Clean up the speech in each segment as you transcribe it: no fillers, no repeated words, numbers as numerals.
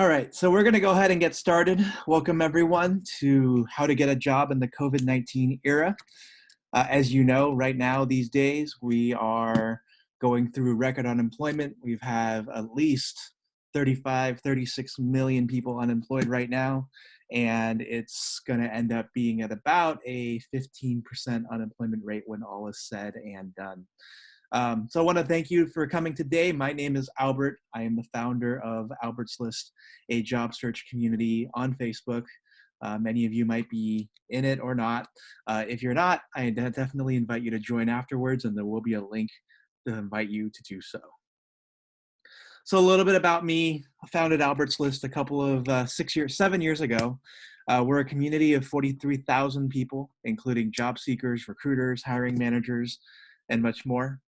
All right, so we're going to go ahead and get started. Welcome everyone to How to Get a Job in the COVID-19 Era. As you know, right now, these days, we are going through record unemployment. We have at least 35, 36 million people unemployed right now, and it's going to end up being at about a 15% unemployment rate when all is said and done. So I want to thank you for coming today. My name is Albert. I am the founder of Albert's List, a job search community on Facebook. Many of you might be in it or not. If you're not, I definitely invite you to join afterwards, and there will be a link to invite you to do so. So a little bit about me. I founded Albert's List a couple of 7 years ago. We're a community of 43,000 people, including job seekers, recruiters, hiring managers, and much more.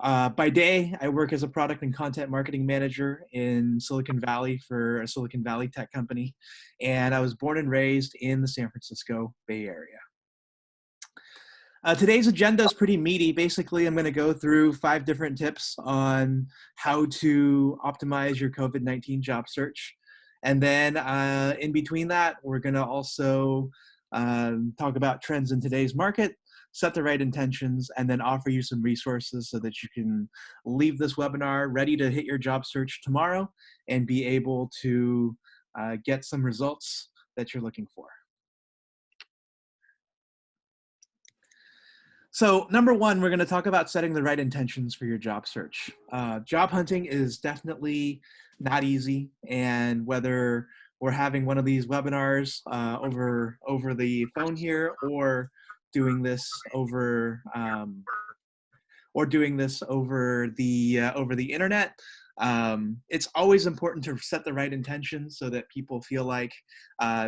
By day, I work as a product and content marketing manager in Silicon Valley for a Silicon Valley tech company, and I was born and raised in the San Francisco Bay Area. Today's agenda is pretty meaty. Basically, I'm going to go through 5 different tips on how to optimize your COVID-19 job search. And then in between that, we're going to also talk about trends in today's market, set the right intentions, and then offer you some resources so that you can leave this webinar ready to hit your job search tomorrow and be able to get some results that you're looking for. So number one, we're going to talk about setting the right intentions for your job search. Job hunting is definitely not easy, and whether we're having one of these webinars over the phone here, or doing this over the internet, it's always important to set the right intentions so that people feel like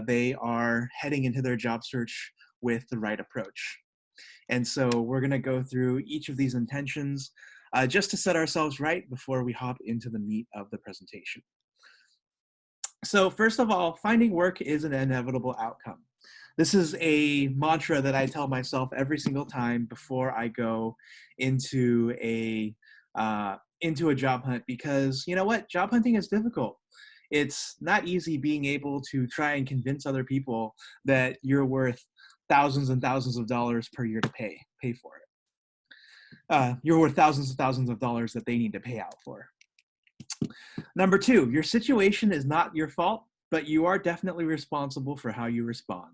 they are heading into their job search with the right approach. And so we're going to go through each of these intentions just to set ourselves right before we hop into the meat of the presentation. So first of all, finding work is an inevitable outcome. This is a mantra that I tell myself every single time before I go into a job hunt, because you know what? Job hunting is difficult. It's not easy being able to try and convince other people that you're worth thousands and thousands of dollars per year to pay for it. You're worth thousands and thousands of dollars that they need to pay out for. Number 2, your situation is not your fault, but you are definitely responsible for how you respond.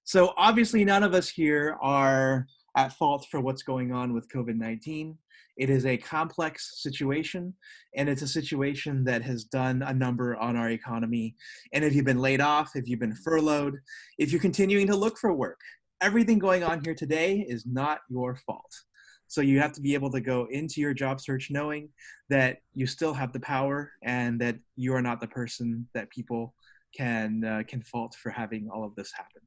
So obviously none of us here are at fault for what's going on with COVID-19. It is a complex situation, and it's a situation that has done a number on our economy. And if you've been laid off, if you've been furloughed, if you're continuing to look for work, everything going on here today is not your fault. So you have to be able to go into your job search knowing that you still have the power and that you are not the person that people can fault for having all of this happen.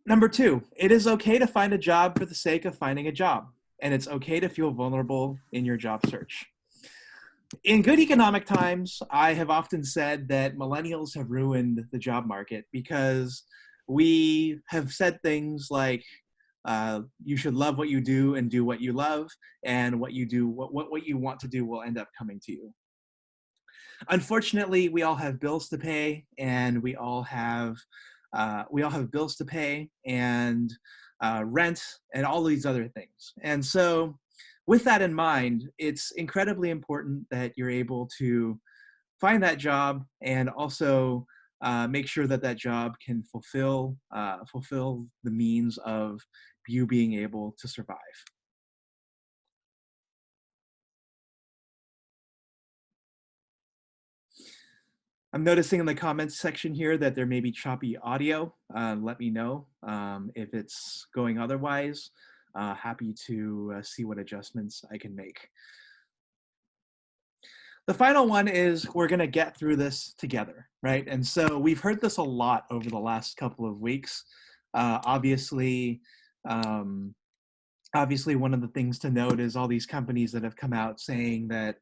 Number 2, it is okay to find a job for the sake of finding a job, and it's okay to feel vulnerable in your job search. In good economic times, I have often said that millennials have ruined the job market because we have said things like, you should love what you do and do what you love, and what you want to do will end up coming to you. Unfortunately, we all have bills to pay, and we all have bills to pay and rent and all these other things. And so with that in mind, it's incredibly important that you're able to find that job and also make sure that that job can fulfill the means of you being able to survive. I'm noticing in the comments section here that there may be choppy audio. Let me know if it's going otherwise. Happy to see what adjustments I can make. The final one is we're going to get through this together, right? And so we've heard this a lot over the last couple of weeks. Obviously, one of the things to note is all these companies that have come out saying that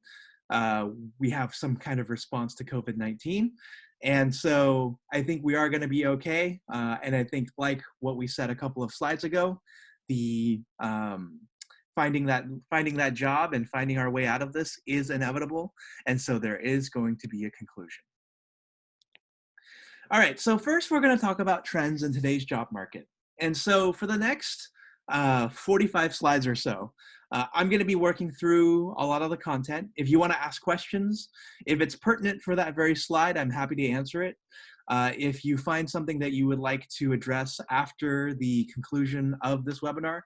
we have some kind of response to COVID-19. And so I think we are going to be okay. And I think, like what we said a couple of slides ago, the finding that job and finding our way out of this is inevitable, and so there is going to be a conclusion. All right, so first we're going to talk about trends in today's job market. And so for the next 45 slides or so, I'm going to be working through a lot of the content. If you want to ask questions, if it's pertinent for that very slide, I'm happy to answer it. If you find something that you would like to address after the conclusion of this webinar,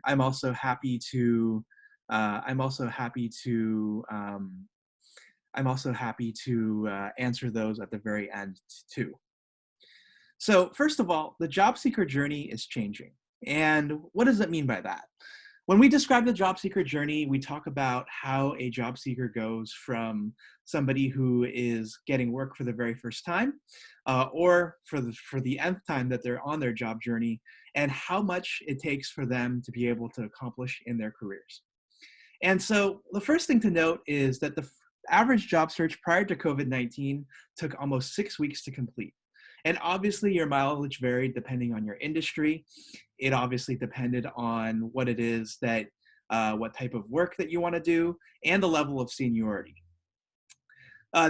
I'm also happy to. I'm also happy to. Answer those at the very end too. So first of all, the job seeker journey is changing. And what does it mean by that? When we describe the job seeker journey, we talk about how a job seeker goes from somebody who is getting work for the very first time, or for the nth time that they're on their job journey, and how much it takes for them to be able to accomplish in their careers. And so the first thing to note is that the average job search prior to COVID-19 took almost 6 weeks to complete. And obviously your mileage varied depending on your industry. It obviously depended on what it is that, what type of work that you want to do and the level of seniority.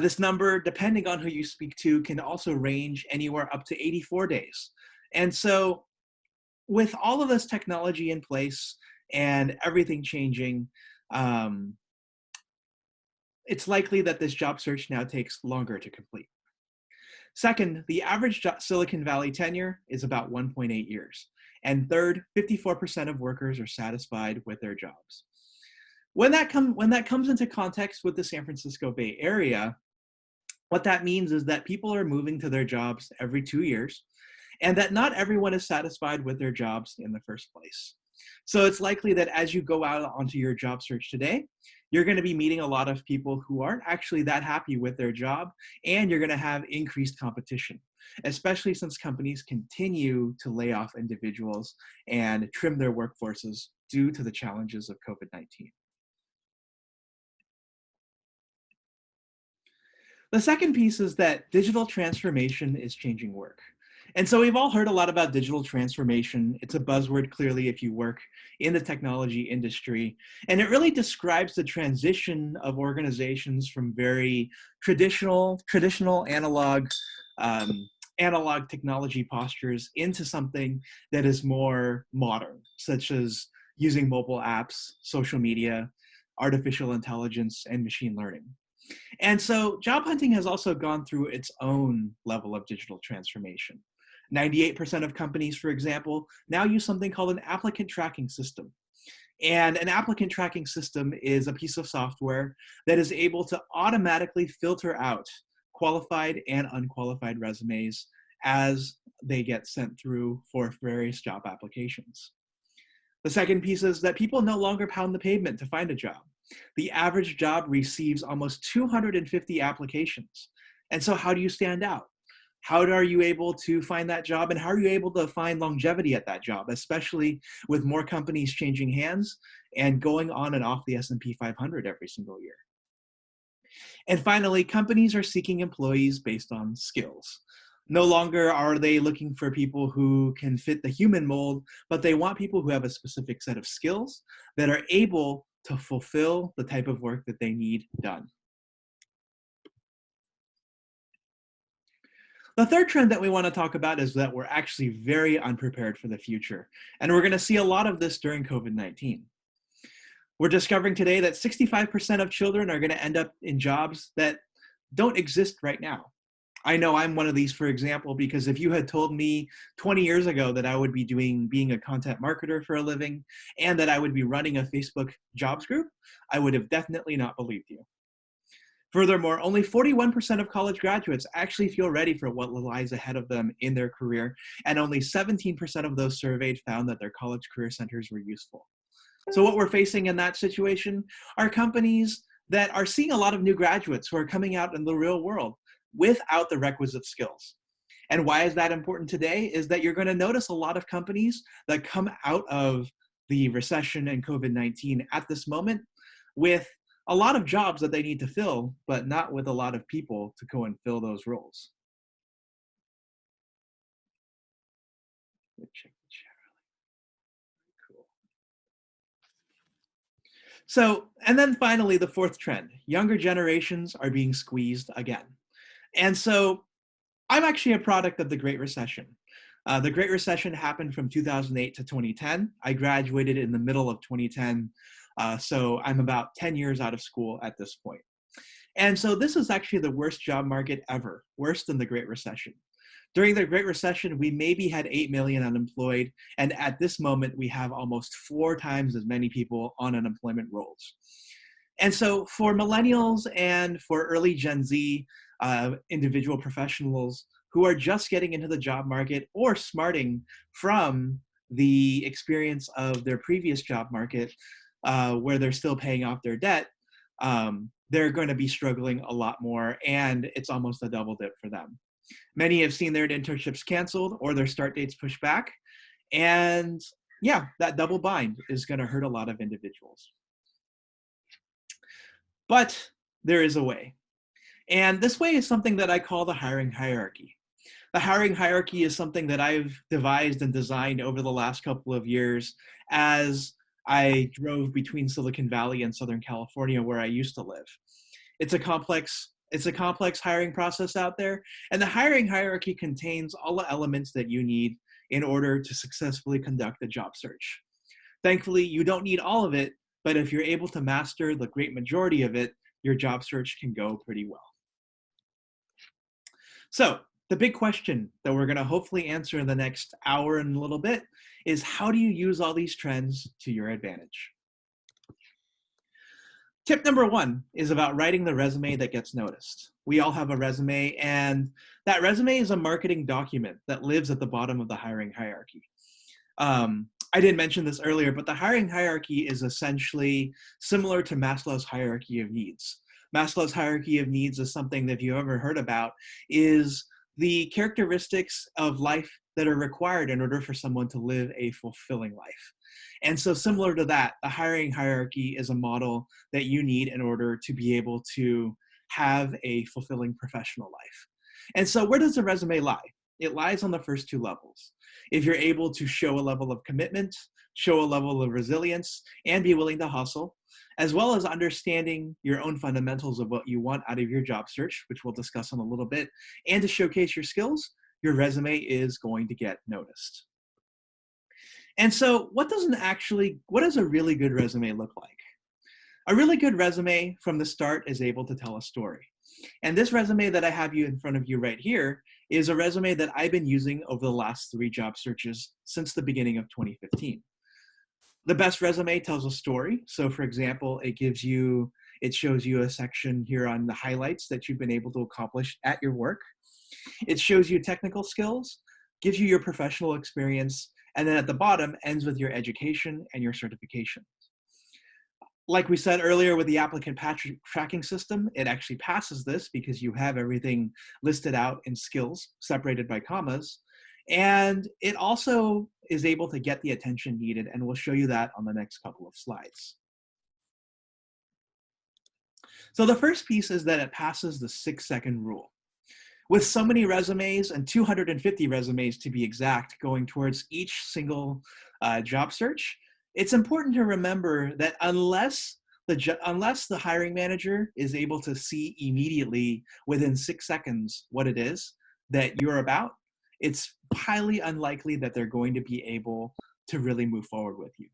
This number, depending on who you speak to, can also range anywhere up to 84 days. And so with all of this technology in place and everything changing, it's likely that this job search now takes longer to complete. Second, the average Silicon Valley tenure is about 1.8 years. And third, 54% of workers are satisfied with their jobs. When that comes into context with the San Francisco Bay Area, what that means is that people are moving to their jobs every 2 years, and that not everyone is satisfied with their jobs in the first place. So it's likely that as you go out onto your job search today, you're going to be meeting a lot of people who aren't actually that happy with their job, and you're going to have increased competition, especially since companies continue to lay off individuals and trim their workforces due to the challenges of COVID-19. The second piece is that digital transformation is changing work. And so we've all heard a lot about digital transformation. It's a buzzword, clearly, if you work in the technology industry. And it really describes the transition of organizations from very traditional analog technology postures into something that is more modern, such as using mobile apps, social media, artificial intelligence, and machine learning. And so job hunting has also gone through its own level of digital transformation. 98% of companies, for example, now use something called an applicant tracking system. And an applicant tracking system is a piece of software that is able to automatically filter out qualified and unqualified resumes as they get sent through for various job applications. The second piece is that people no longer pound the pavement to find a job. The average job receives almost 250 applications. And so how do you stand out? How are you able to find that job, and how are you able to find longevity at that job, especially with more companies changing hands and going on and off the S&P 500 every single year? And finally, companies are seeking employees based on skills. No longer are they looking for people who can fit the human mold, but they want people who have a specific set of skills that are able to fulfill the type of work that they need done. The third trend that we want to talk about is that we're actually very unprepared for the future. And we're going to see a lot of this during COVID-19. We're discovering today that 65% of children are going to end up in jobs that don't exist right now. I know I'm one of these, for example, because if you had told me 20 years ago that I would be being a content marketer for a living and that I would be running a Facebook jobs group, I would have definitely not believed you. Furthermore, only 41% of college graduates actually feel ready for what lies ahead of them in their career, and only 17% of those surveyed found that their college career centers were useful. So what we're facing in that situation are companies that are seeing a lot of new graduates who are coming out in the real world without the requisite skills. And why is that important today is that you're going to notice a lot of companies that come out of the recession and COVID-19 at this moment with a lot of jobs that they need to fill, but not with a lot of people to go and fill those roles. Check the chat. Cool. So, and then finally, the fourth trend, younger generations are being squeezed again. And so I'm actually a product of the Great Recession. The Great Recession happened from 2008 to 2010. I graduated in the middle of 2010, so I'm about 10 years out of school at this point. And so this is actually the worst job market ever, worse than the Great Recession. During the Great Recession, we maybe had 8 million unemployed, and at this moment, we have almost 4 times as many people on unemployment rolls. And so for millennials and for early Gen Z individual professionals who are just getting into the job market or smarting from the experience of their previous job market, where they're still paying off their debt, they're going to be struggling a lot more, and it's almost a double dip for them. Many have seen their internships canceled or their start dates pushed back. And yeah, that double bind is going to hurt a lot of individuals. But there is a way. And this way is something that I call the hiring hierarchy. The hiring hierarchy is something that I've devised and designed over the last couple of years as I drove between Silicon Valley and Southern California, where I used to live. It's a complex hiring process out there, and the hiring hierarchy contains all the elements that you need in order to successfully conduct a job search. Thankfully, you don't need all of it, but if you're able to master the great majority of it, your job search can go pretty well. So the big question that we're going to hopefully answer in the next hour and a little bit is, how do you use all these trends to your advantage? Tip number 1 is about writing the resume that gets noticed. We all have a resume, and that resume is a marketing document that lives at the bottom of the hiring hierarchy. I didn't mention this earlier, but the hiring hierarchy is essentially similar to Maslow's hierarchy of needs. Maslow's hierarchy of needs is something that, if you've ever heard about, is the characteristics of life that are required in order for someone to live a fulfilling life. And so similar to that, the hiring hierarchy is a model that you need in order to be able to have a fulfilling professional life. And so where does the resume lie? It lies on the first 2 levels. If you're able to show a level of commitment, show a level of resilience, and be willing to hustle, as well as understanding your own fundamentals of what you want out of your job search, which we'll discuss in a little bit, and to showcase your skills, your resume is going to get noticed. And so what does a really good resume look like? A really good resume from the start is able to tell a story. And this resume that I have in front of you right here is a resume that I've been using over the last 3 job searches since the beginning of 2015. The best resume tells a story. So for example, it shows you a section here on the highlights that you've been able to accomplish at your work. It shows you technical skills, gives you your professional experience, and then at the bottom ends with your education and your certification. Like we said earlier with the applicant tracking system, it actually passes this because you have everything listed out in skills separated by commas. And it also is able to get the attention needed, and we'll show you that on the next couple of slides. So the first piece is that it passes the 6-second rule. With so many resumes, and 250 resumes to be exact, going towards each single job search, it's important to remember that unless the hiring manager is able to see immediately within 6 seconds what it is that you're about, it's highly unlikely that they're going to be able to really move forward with you.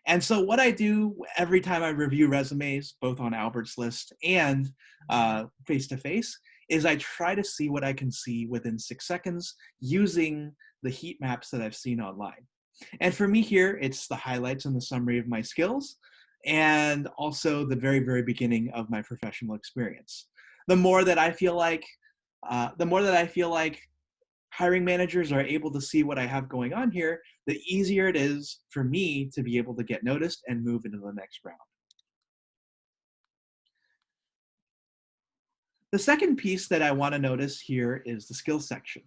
And so what I do every time I review resumes, both on Albert's List and face-to-face, is I try to see what I can see within 6 seconds using the heat maps that I've seen online. And for me here, it's the highlights and the summary of my skills, and also the very, very beginning of my professional experience. The more that I feel like hiring managers are able to see what I have going on here, the easier it is for me to be able to get noticed and move into the next round. The second piece that I want to notice here is the skills section.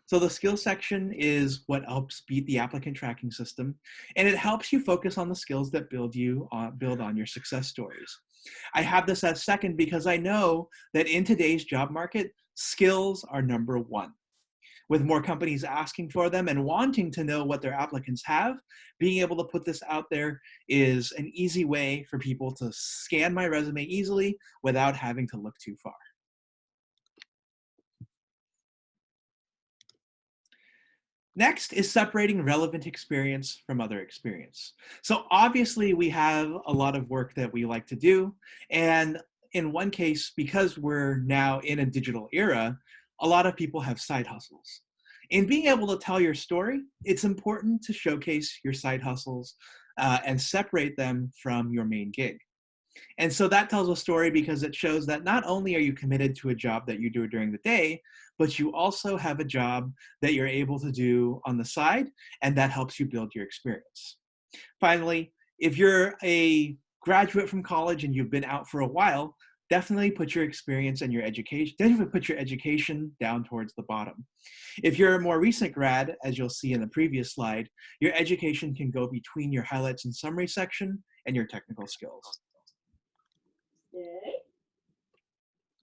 So the skills section is what helps beat the applicant tracking system, and it helps you focus on the skills that build on your success stories. I have this as second because I know that in today's job market, skills are number 1. With more companies asking for them and wanting to know what their applicants have, being able to put this out there is an easy way for people to scan my resume easily without having to look too far. Next is separating relevant experience from other experience. So obviously we have a lot of work that we like to do. And in one case, because we're now in a digital era, a lot of people have side hustles. In being able to tell your story, it's important to showcase your side hustles and separate them from your main gig. And so that tells a story because it shows that not only are you committed to a job that you do during the day, but you also have a job that you're able to do on the side, and that helps you build your experience. Finally, if you're a graduate from college and you've been out for a while, definitely put your experience and your education, definitely put your education down towards the bottom. If you're a more recent grad, as you'll see in the previous slide, your education can go between your highlights and summary section and your technical skills. Okay.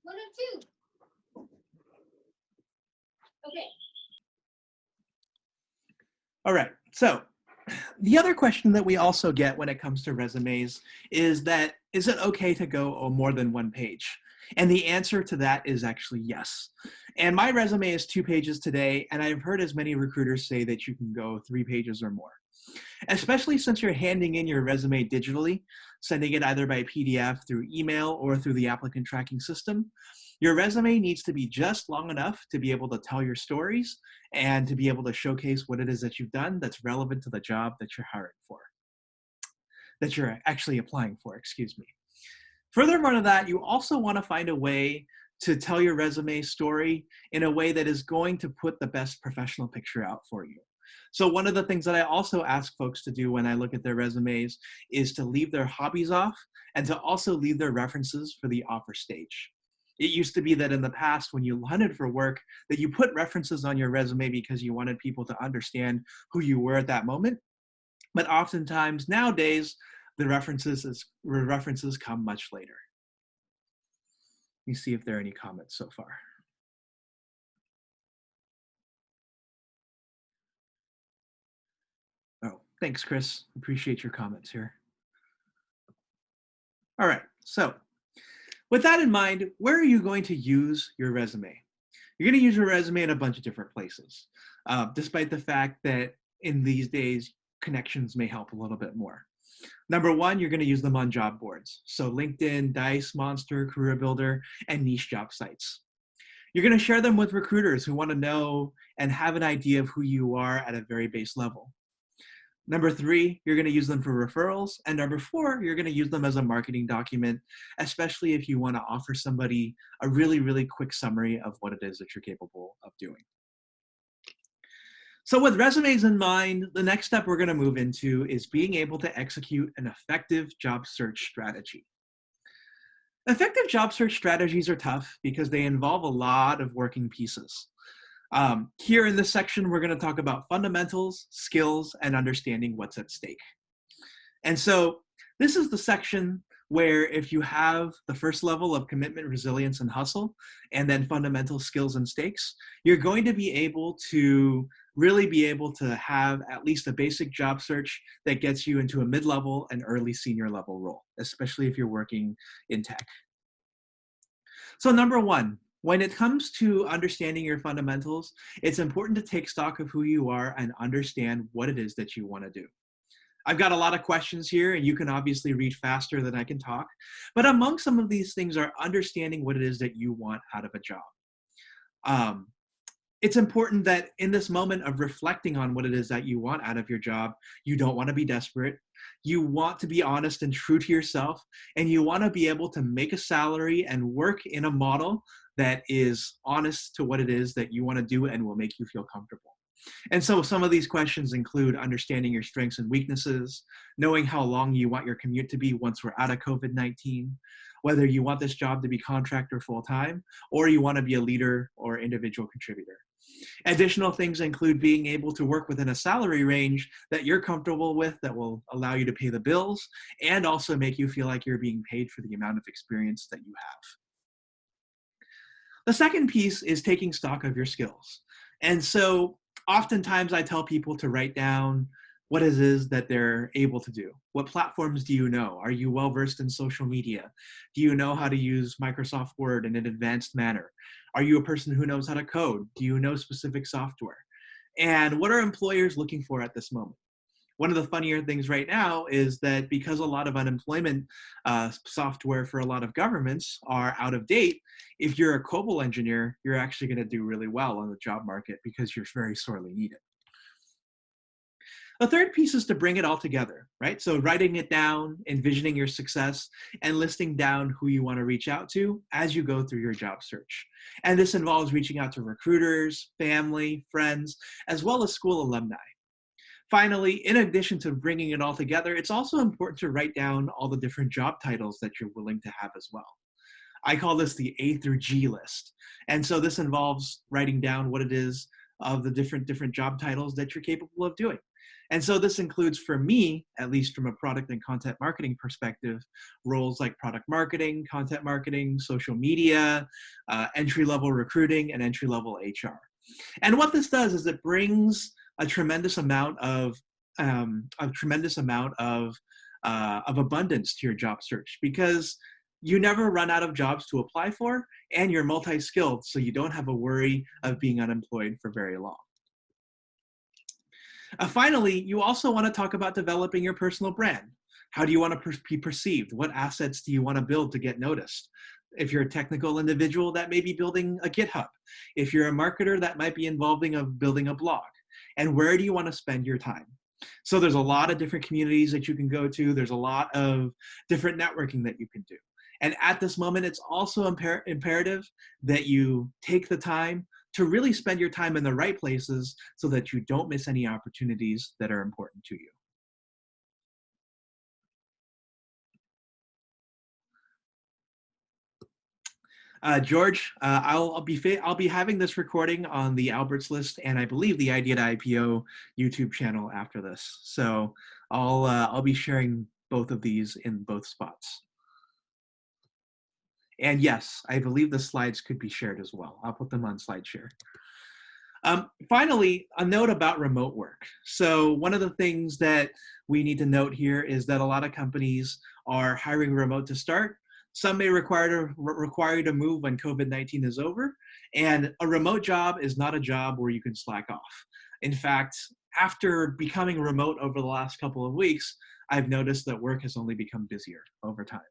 1 and 2. Okay. All right, so the other question that we also get when it comes to resumes is it okay to go more than one page? And the answer to that is actually yes. And my resume is 2 pages today, and I've heard as many recruiters say that you can go 3 pages or more. Especially since you're handing in your resume digitally, sending it either by PDF, through email, or through the applicant tracking system. Your resume needs to be just long enough to be able to tell your stories and to be able to showcase what it is that you've done that's relevant to the job that you're hiring for, that you're actually applying for, excuse me. Furthermore to that, you also want to find a way to tell your resume story in a way that is going to put the best professional picture out for you. So one of the things that I also ask folks to do when I look at their resumes is to leave their hobbies off and to also leave their references for the offer stage. It used to be that in the past when you hunted for work that you put references on your resume because you wanted people to understand who you were at that moment. But oftentimes nowadays, the references come much later. Let me see if there are any comments so far. Oh, thanks, Chris. Appreciate your comments here. All right, so with that in mind, where are you going to use your resume? You're going to use your resume in a bunch of different places, despite the fact that in these days, connections may help a little bit more. Number one, you're going to use them on job boards. So LinkedIn, Dice, Monster, Career Builder, and niche job sites. You're going to share them with recruiters who want to know and have an idea of who you are at a very base level. Number three, you're going to use them for referrals. And number four, you're going to use them as a marketing document, especially if you want to offer somebody a really, really quick summary of what it is that you're capable of doing. So with resumes in mind, the next step we're going to move into is being able to execute an effective job search strategy. Effective job search strategies are tough because they involve a lot of working pieces. Here in this section, we're going to talk about fundamentals, skills, and understanding what's at stake. And so this is the section where if you have the first level of commitment, resilience, and hustle, and then fundamental skills and stakes, you're going to be able to really be able to have at least a basic job search that gets you into a mid-level and early senior level role, especially if you're working in tech. So number one, when it comes to understanding your fundamentals, it's important to take stock of who you are and understand what it is that you want to do. I've got a lot of questions here, and you can obviously read faster than I can talk. But among some of these things are understanding what it is that you want out of a job. It's important that in this moment of reflecting on what it is that you want out of your job, you don't want to be desperate. You want to be honest and true to yourself, and you want to be able to make a salary and work in a model that is honest to what it is that you want to do and will make you feel comfortable. And so some of these questions include understanding your strengths and weaknesses, knowing how long you want your commute to be once we're out of COVID-19, whether you want this job to be contract or full-time, or you want to be a leader or individual contributor. Additional things include being able to work within a salary range that you're comfortable with that will allow you to pay the bills and also make you feel like you're being paid for the amount of experience that you have. The second piece is taking stock of your skills. And so oftentimes I tell people to write down what it is that they're able to do. What platforms do you know? Are you well versed in social media? Do you know how to use Microsoft Word in an advanced manner? Are you a person who knows how to code? Do you know specific software? And what are employers looking for at this moment? One of the funnier things right now is that because a lot of unemployment software for a lot of governments are out of date, if you're a COBOL engineer, you're actually going to do really well on the job market because you're very sorely needed. The third piece is to bring it all together, right? So writing it down, envisioning your success, and listing down who you want to reach out to as you go through your job search. And this involves reaching out to recruiters, family, friends, as well as school alumni. Finally, in addition to bringing it all together, it's also important to write down all the different job titles that you're willing to have as well. I call this the A through G list. And so this involves writing down what it is of the different job titles that you're capable of doing. And so this includes, for me, at least from a product and content marketing perspective, roles like product marketing, content marketing, social media, entry-level recruiting, and entry-level HR. And what this does is it brings a tremendous amount of abundance to your job search, because you never run out of jobs to apply for, and you're multi-skilled, so you don't have a worry of being unemployed for very long. Finally, you also want to talk about developing your personal brand. How do you want to be perceived? What assets do you want to build to get noticed? If you're a technical individual, that may be building a GitHub. If you're a marketer, that might be involving building a blog. And where do you want to spend your time? So there's a lot of different communities that you can go to. There's a lot of different networking that you can do. And at this moment, it's also imperative that you take the time to really spend your time in the right places so that you don't miss any opportunities that are important to you. George, I'll be having this recording on the Alberts List, and I believe the Idea to IPO YouTube channel after this. So I'll be sharing both of these in both spots. And yes, I believe the slides could be shared as well. I'll put them on SlideShare. Finally, a note about remote work. So one of the things that we need to note here is that a lot of companies are hiring remote to start. Some may require you to move when COVID-19 is over. And a remote job is not a job where you can slack off. In fact, after becoming remote over the last couple of weeks, I've noticed that work has only become busier over time.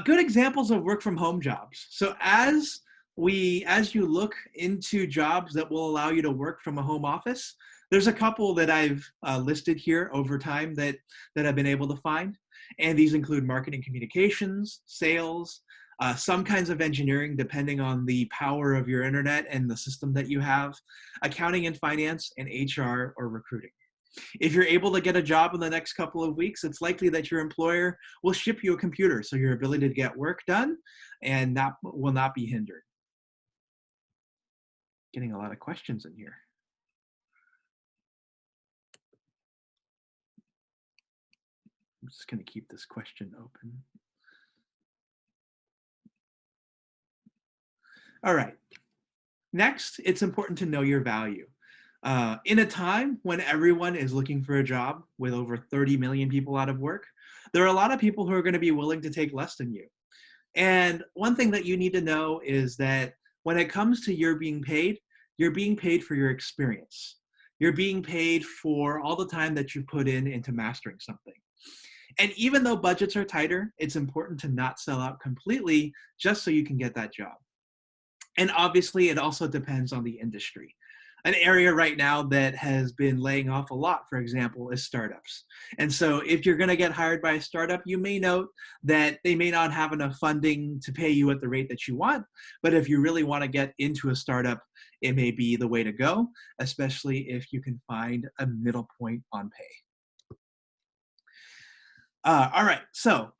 Good examples of work from home jobs. So as you look into jobs that will allow you to work from a home office, there's a couple that I've listed here over time that I've been able to find. And these include marketing communications, sales, some kinds of engineering, depending on the power of your internet and the system that you have, accounting and finance, and HR or recruiting. If you're able to get a job in the next couple of weeks, it's likely that your employer will ship you a computer, so your ability to get work done and that will not be hindered. Getting a lot of questions in here. I'm just going to keep this question open. All right. Next, it's important to know your value. In a time when everyone is looking for a job with over 30 million people out of work, there are a lot of people who are going to be willing to take less than you. And one thing that you need to know is that when it comes to you're being paid for your experience. You're being paid for all the time that you put into mastering something. And even though budgets are tighter, it's important to not sell out completely just so you can get that job. And obviously, it also depends on the industry. An area right now that has been laying off a lot, for example, is startups. And so if you're going to get hired by a startup, you may note that they may not have enough funding to pay you at the rate that you want. But if you really want to get into a startup, it may be the way to go, especially if you can find a middle point on pay. All right, so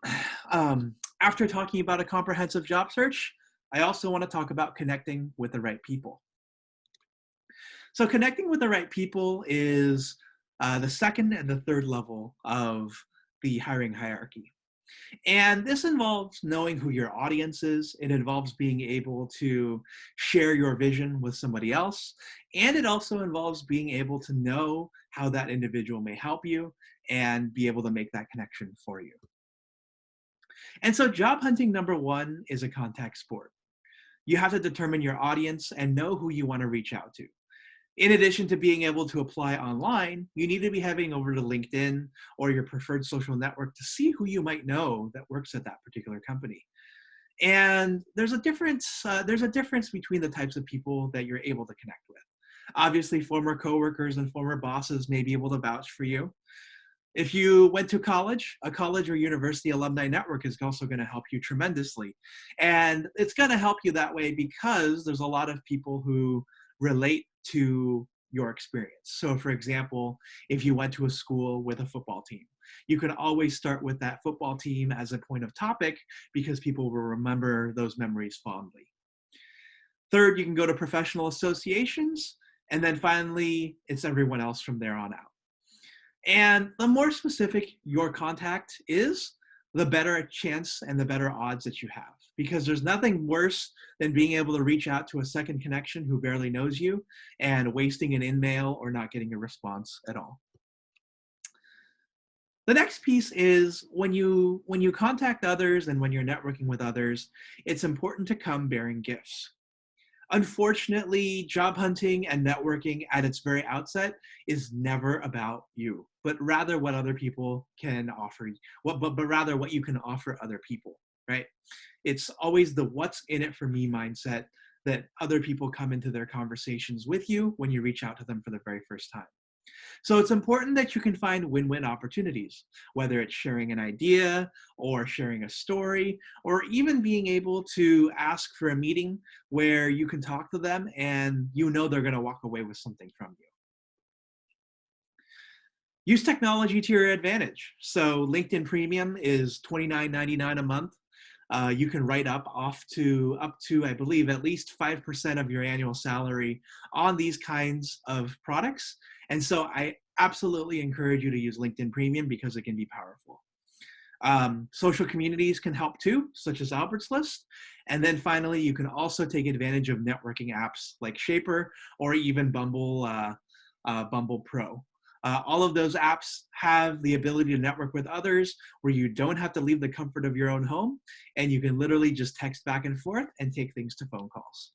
after talking about a comprehensive job search, I also want to talk about connecting with the right people. So connecting with the right people is the second and the third level of the hiring hierarchy. And this involves knowing who your audience is. It involves being able to share your vision with somebody else. And it also involves being able to know how that individual may help you and be able to make that connection for you. And so job hunting number one is a contact sport. You have to determine your audience and know who you want to reach out to. In addition to being able to apply online, you need to be heading over to LinkedIn or your preferred social network to see who you might know that works at that particular company. And there's a difference. There's a difference between the types of people that you're able to connect with. Obviously, former coworkers and former bosses may be able to vouch for you. If you went to college, a college or university alumni network is also going to help you tremendously. And it's going to help you that way because there's a lot of people who relate to your experience. So for example, if you went to a school with a football team, you can always start with that football team as a point of topic because people will remember those memories fondly. Third, you can go to professional associations. And then finally, it's everyone else from there on out. And the more specific your contact is, the better chance and the better odds that you have. Because there's nothing worse than being able to reach out to a second connection who barely knows you and wasting an in-mail or not getting a response at all. The next piece is when you contact others and when you're networking with others, it's important to come bearing gifts. Unfortunately, job hunting and networking at its very outset is never about you, but rather what other people can offer you, but rather what you can offer other people, right? It's always the what's in it for me mindset that other people come into their conversations with you when you reach out to them for the very first time. So it's important that you can find win-win opportunities, whether it's sharing an idea or sharing a story, or even being able to ask for a meeting where you can talk to them and you know they're going to walk away with something from you. Use technology to your advantage. So LinkedIn Premium is $29.99 a month. You can write up to, I believe, at least 5% of your annual salary on these kinds of products. And so I absolutely encourage you to use LinkedIn Premium because it can be powerful. Social communities can help too, such as Albert's List. And then finally, you can also take advantage of networking apps like Shaper or even Bumble Pro. All of those apps have the ability to network with others where you don't have to leave the comfort of your own home and you can literally just text back and forth and take things to phone calls.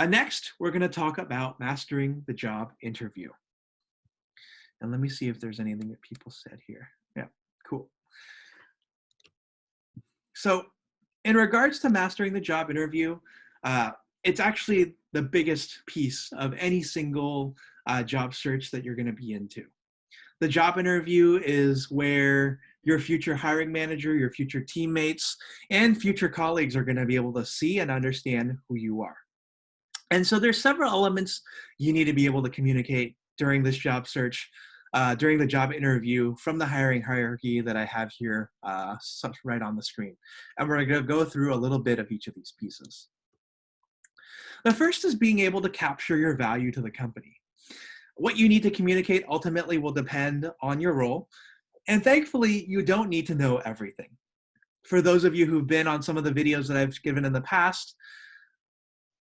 Next, we're going to talk about mastering the job interview. And let me see if there's anything that people said here. Yeah, cool. So in regards to mastering the job interview, it's actually the biggest piece of any single job search that you're going to be into. The job interview is where your future hiring manager, your future teammates, and future colleagues are going to be able to see and understand who you are. And so there's several elements you need to be able to communicate during this job search, during the job interview from the hiring hierarchy that I have here right on the screen. And we're going to go through a little bit of each of these pieces. The first is being able to capture your value to the company. What you need to communicate ultimately will depend on your role. And thankfully, you don't need to know everything. For those of you who've been on some of the videos that I've given in the past,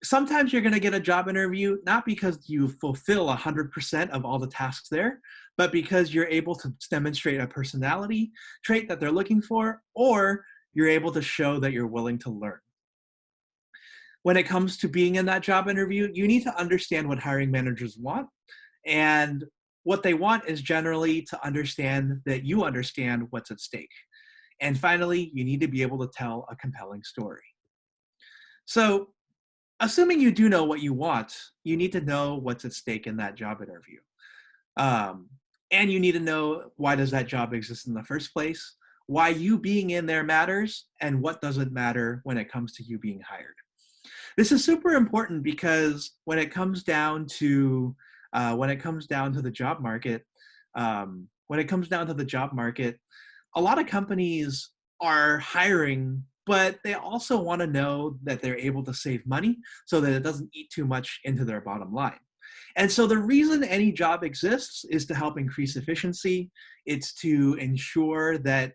sometimes you're going to get a job interview, not because you fulfill 100% of all the tasks there, but because you're able to demonstrate a personality trait that they're looking for, or you're able to show that you're willing to learn. When it comes to being in that job interview, you need to understand what hiring managers want. And what they want is generally to understand that you understand what's at stake. And finally, you need to be able to tell a compelling story. So, assuming you do know what you want, you need to know what's at stake in that job interview. And you need to know why does that job exist in the first place, why you being in there matters, and what doesn't matter when it comes to you being hired. This is super important because when it comes down to the job market, a lot of companies are hiring, but they also want to know that they're able to save money so that it doesn't eat too much into their bottom line. And so the reason any job exists is to help increase efficiency. It's to ensure that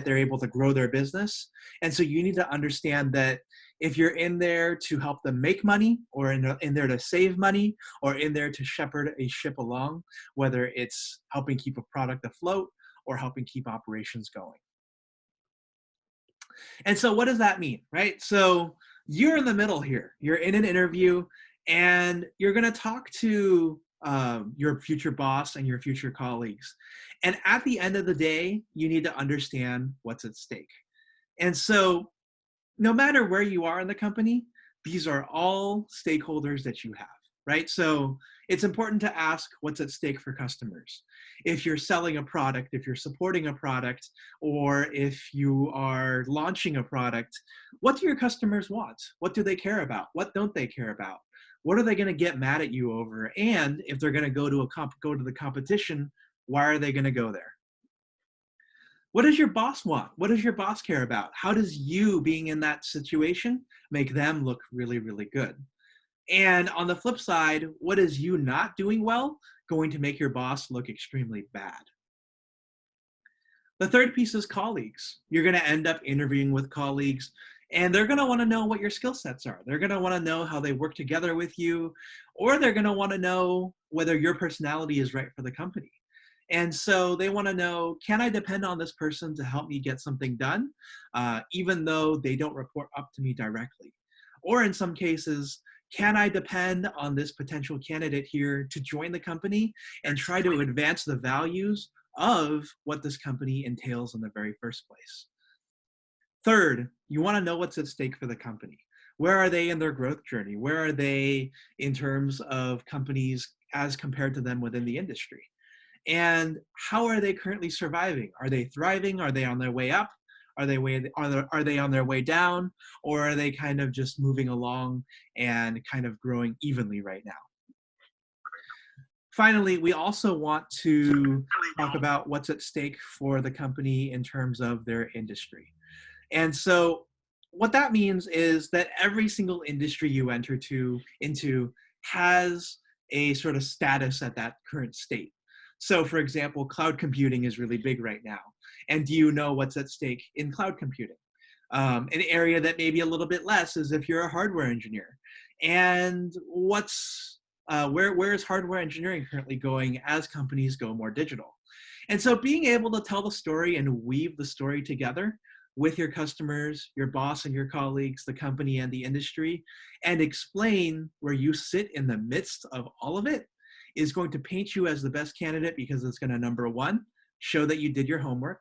they're able to grow their business. And so you need to understand that if you're in there to help them make money, or in there to save money, or in there to shepherd a ship along, whether it's helping keep a product afloat or helping keep operations going. And so what does that mean, right? So you're in the middle here. You're in an interview and you're going to talk to your future boss and your future colleagues. And at the end of the day, you need to understand what's at stake. And so no matter where you are in the company, these are all stakeholders that you have, right? So it's important to ask what's at stake for customers. If you're selling a product, if you're supporting a product, or if you are launching a product, what do your customers want? What do they care about? What don't they care about? What are they going to get mad at you over? And if they're going to go to the competition, why are they going to go there? What does your boss want? What does your boss care about? How does you being in that situation make them look really, really good? And on the flip side, what is you not doing well going to make your boss look extremely bad? The third piece is colleagues. You're going to end up interviewing with colleagues, and they're going to want to know what your skill sets are. They're going to want to know how they work together with you, or they're going to want to know whether your personality is right for the company. And so they want to know, can I depend on this person to help me get something done, even though they don't report up to me directly? Or in some cases, can I depend on this potential candidate here to join the company and try to advance the values of what this company entails in the very first place? Third, you want to know what's at stake for the company. Where are they in their growth journey? Where are they in terms of companies as compared to them within the industry? And how are they currently surviving? Are they thriving? Are they on their way up? Are they on their way down? Or are they kind of just moving along and kind of growing evenly right now? Finally, we also want to talk about what's at stake for the company in terms of their industry. And so what that means is that every single industry you enter into has a sort of status at that current state. So for example, cloud computing is really big right now. And do you know what's at stake in cloud computing? An area that may be a little bit less is if you're a hardware engineer. And where is hardware engineering currently going as companies go more digital? And so being able to tell the story and weave the story together with your customers, your boss and your colleagues, the company and the industry, and explain where you sit in the midst of all of it is going to paint you as the best candidate, because it's going to, number one, show that you did your homework.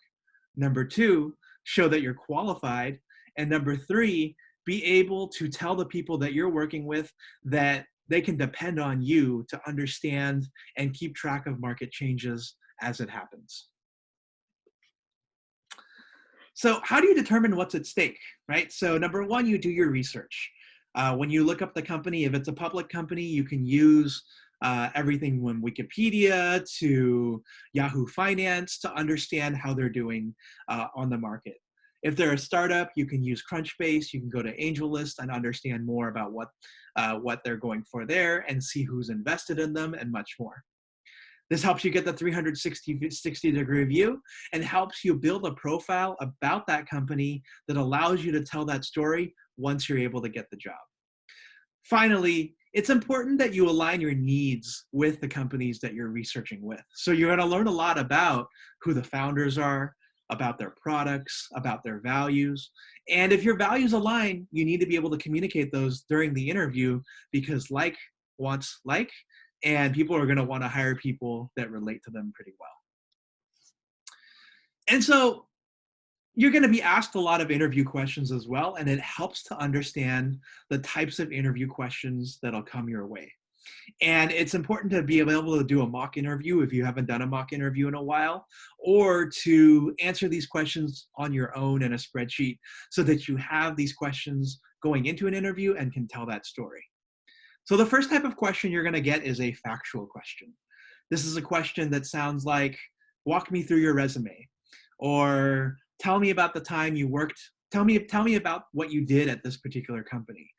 Number two, show that you're qualified. And number three, be able to tell the people that you're working with that they can depend on you to understand and keep track of market changes as it happens. So how do you determine what's at stake, right? So number one, you do your research. When you look up the company, if it's a public company, you can use everything from Wikipedia to Yahoo Finance to understand how they're doing on the market. If they're a startup, you can use Crunchbase, you can go to AngelList and understand more about what they're going for there and see who's invested in them and much more. This helps you get the 360-degree view and helps you build a profile about that company that allows you to tell that story once you're able to get the job. Finally, it's important that you align your needs with the companies that you're researching with. So you're going to learn a lot about who the founders are, about their products, about their values. And if your values align, you need to be able to communicate those during the interview, because like wants like, and people are going to want to hire people that relate to them pretty well. And so you're going to be asked a lot of interview questions as well, and it helps to understand the types of interview questions that'll come your way. And it's important to be able to do a mock interview if you haven't done a mock interview in a while, or to answer these questions on your own in a spreadsheet so that you have these questions going into an interview and can tell that story. So the first type of question you're going to get is a factual question. This is a question that sounds like, walk me through your resume, or tell me about the time you worked, tell me about what you did at this particular company.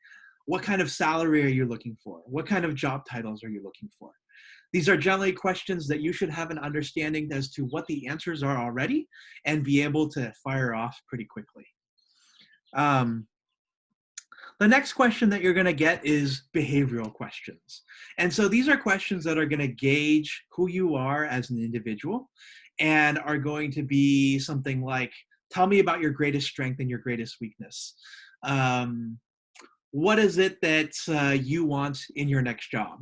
What kind of salary are you looking for? What kind of job titles are you looking for? These are generally questions that you should have an understanding as to what the answers are already and be able to fire off pretty quickly. The next question that you're going to get is behavioral questions. And so these are questions that are going to gauge who you are as an individual and are going to be something like, tell me about your greatest strength and your greatest weakness. What is it that you want in your next job?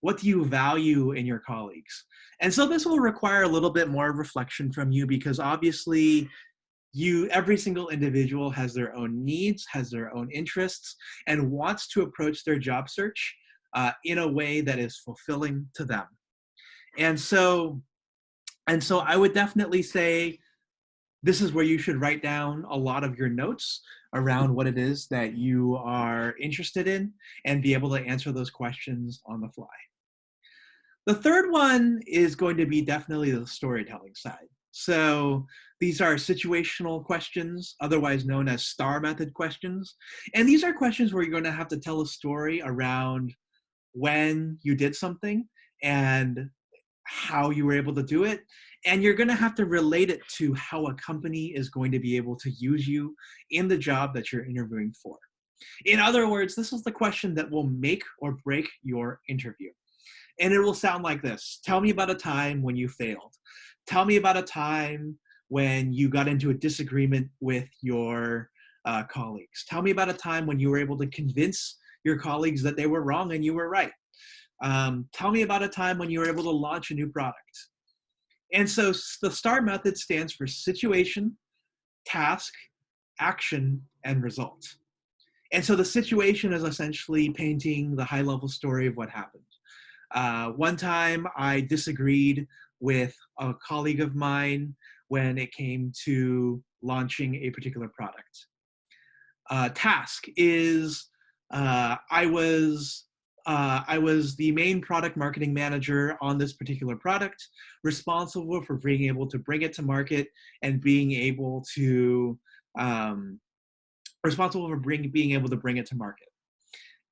What do you value in your colleagues? And so this will require a little bit more reflection from you because obviously every single individual has their own needs, has their own interests, and wants to approach their job search in a way that is fulfilling to them. And so I would definitely say this is where you should write down a lot of your notes around what it is that you are interested in and be able to answer those questions on the fly. The third one is going to be definitely the storytelling side. So these are situational questions, otherwise known as STAR method questions. And these are questions where you're going to have to tell a story around when you did something and how you were able to do it. And you're going to have to relate it to how a company is going to be able to use you in the job that you're interviewing for. In other words, this is the question that will make or break your interview. And it will sound like this. Tell me about a time when you failed. Tell me about a time when you got into a disagreement with your colleagues. Tell me about a time when you were able to convince your colleagues that they were wrong and you were right. Tell me about a time when you were able to launch a new product. And so the STAR method stands for situation, task, action, and result. And so the situation is essentially painting the high-level story of what happened. One time I disagreed with a colleague of mine when it came to launching a particular product. Task is I was the main product marketing manager on this particular product, responsible for being able to bring it to market and being able to being able to bring it to market.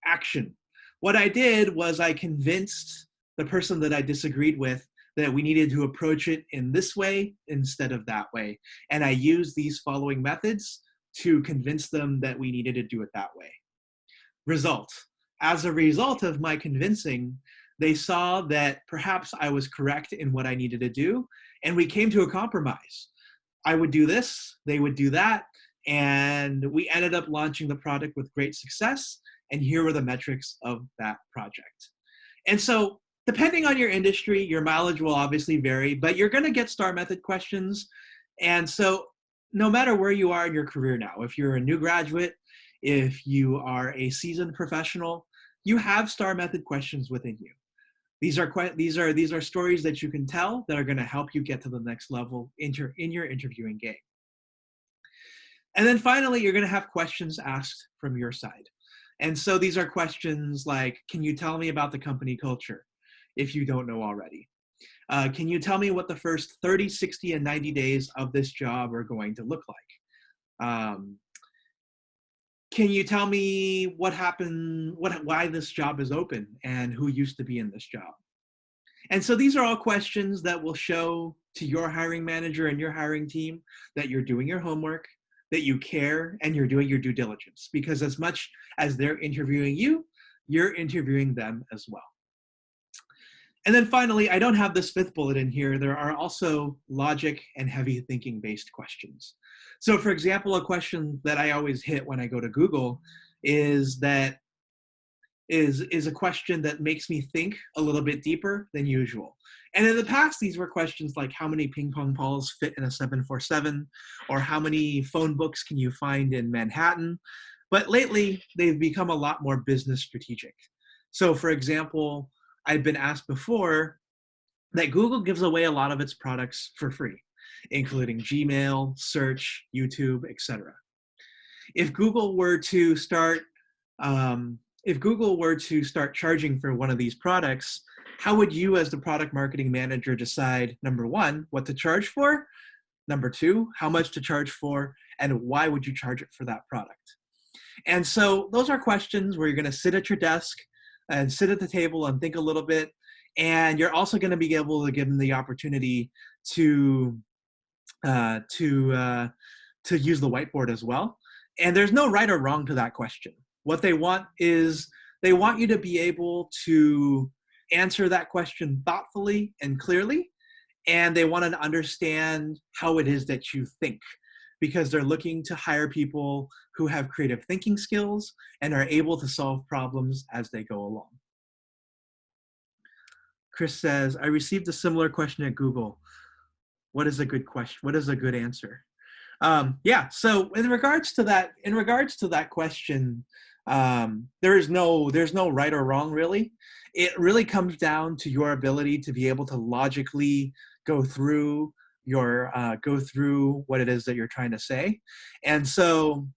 Action. What I did was I convinced the person that I disagreed with that we needed to approach it in this way instead of that way. And I used these following methods to convince them that we needed to do it that way. Result. As a result of my convincing, they saw that perhaps I was correct in what I needed to do, and we came to a compromise. I would do this, they would do that, and we ended up launching the product with great success, and here were the metrics of that project. And so, depending on your industry, your mileage will obviously vary, but you're going to get STAR method questions. And so, no matter where you are in your career now, if you're a new graduate, if you are a seasoned professional, you have STAR method questions within you. These are stories that you can tell that are going to help you get to the next level in your interviewing game. And then finally, you're going to have questions asked from your side. And so these are questions like, can you tell me about the company culture if you don't know already? Can you tell me what the first 30, 60, and 90 days of this job are going to look like? Can you tell me what happened, why this job is open and who used to be in this job? And so these are all questions that will show to your hiring manager and your hiring team that you're doing your homework, that you care, and you're doing your due diligence. Because as much as they're interviewing you, you're interviewing them as well. And then finally, I don't have this fifth bullet in here. There are also logic and heavy thinking based questions. So for example, a question that I always hit when I go to Google is a question that makes me think a little bit deeper than usual. And in the past, these were questions like how many ping pong balls fit in a 747, or how many phone books can you find in Manhattan? But lately, they've become a lot more business strategic. So for example, I've been asked before that Google gives away a lot of its products for free, including Gmail, search, YouTube, etc. If Google were to start charging for one of these products, how would you as the product marketing manager decide, number one, what to charge for? Number two, how much to charge for, and why would you charge it for that product? And so those are questions where you're going to sit at your desk and sit at the table and think a little bit. And you're also going to be able to give them the opportunity to uh, to uh, to use the whiteboard as well. And there's no right or wrong to that question. What they want is they want you to be able to answer that question thoughtfully and clearly, and they want to understand how it is that you think, because they're looking to hire people who have creative thinking skills and are able to solve problems as they go along. Chris says, I received a similar question at Google. What is a good question? What is a good answer? Yeah, so in regards to that question, there's no right or wrong really. It really comes down to your ability to be able to logically go through what it is that you're trying to say. And so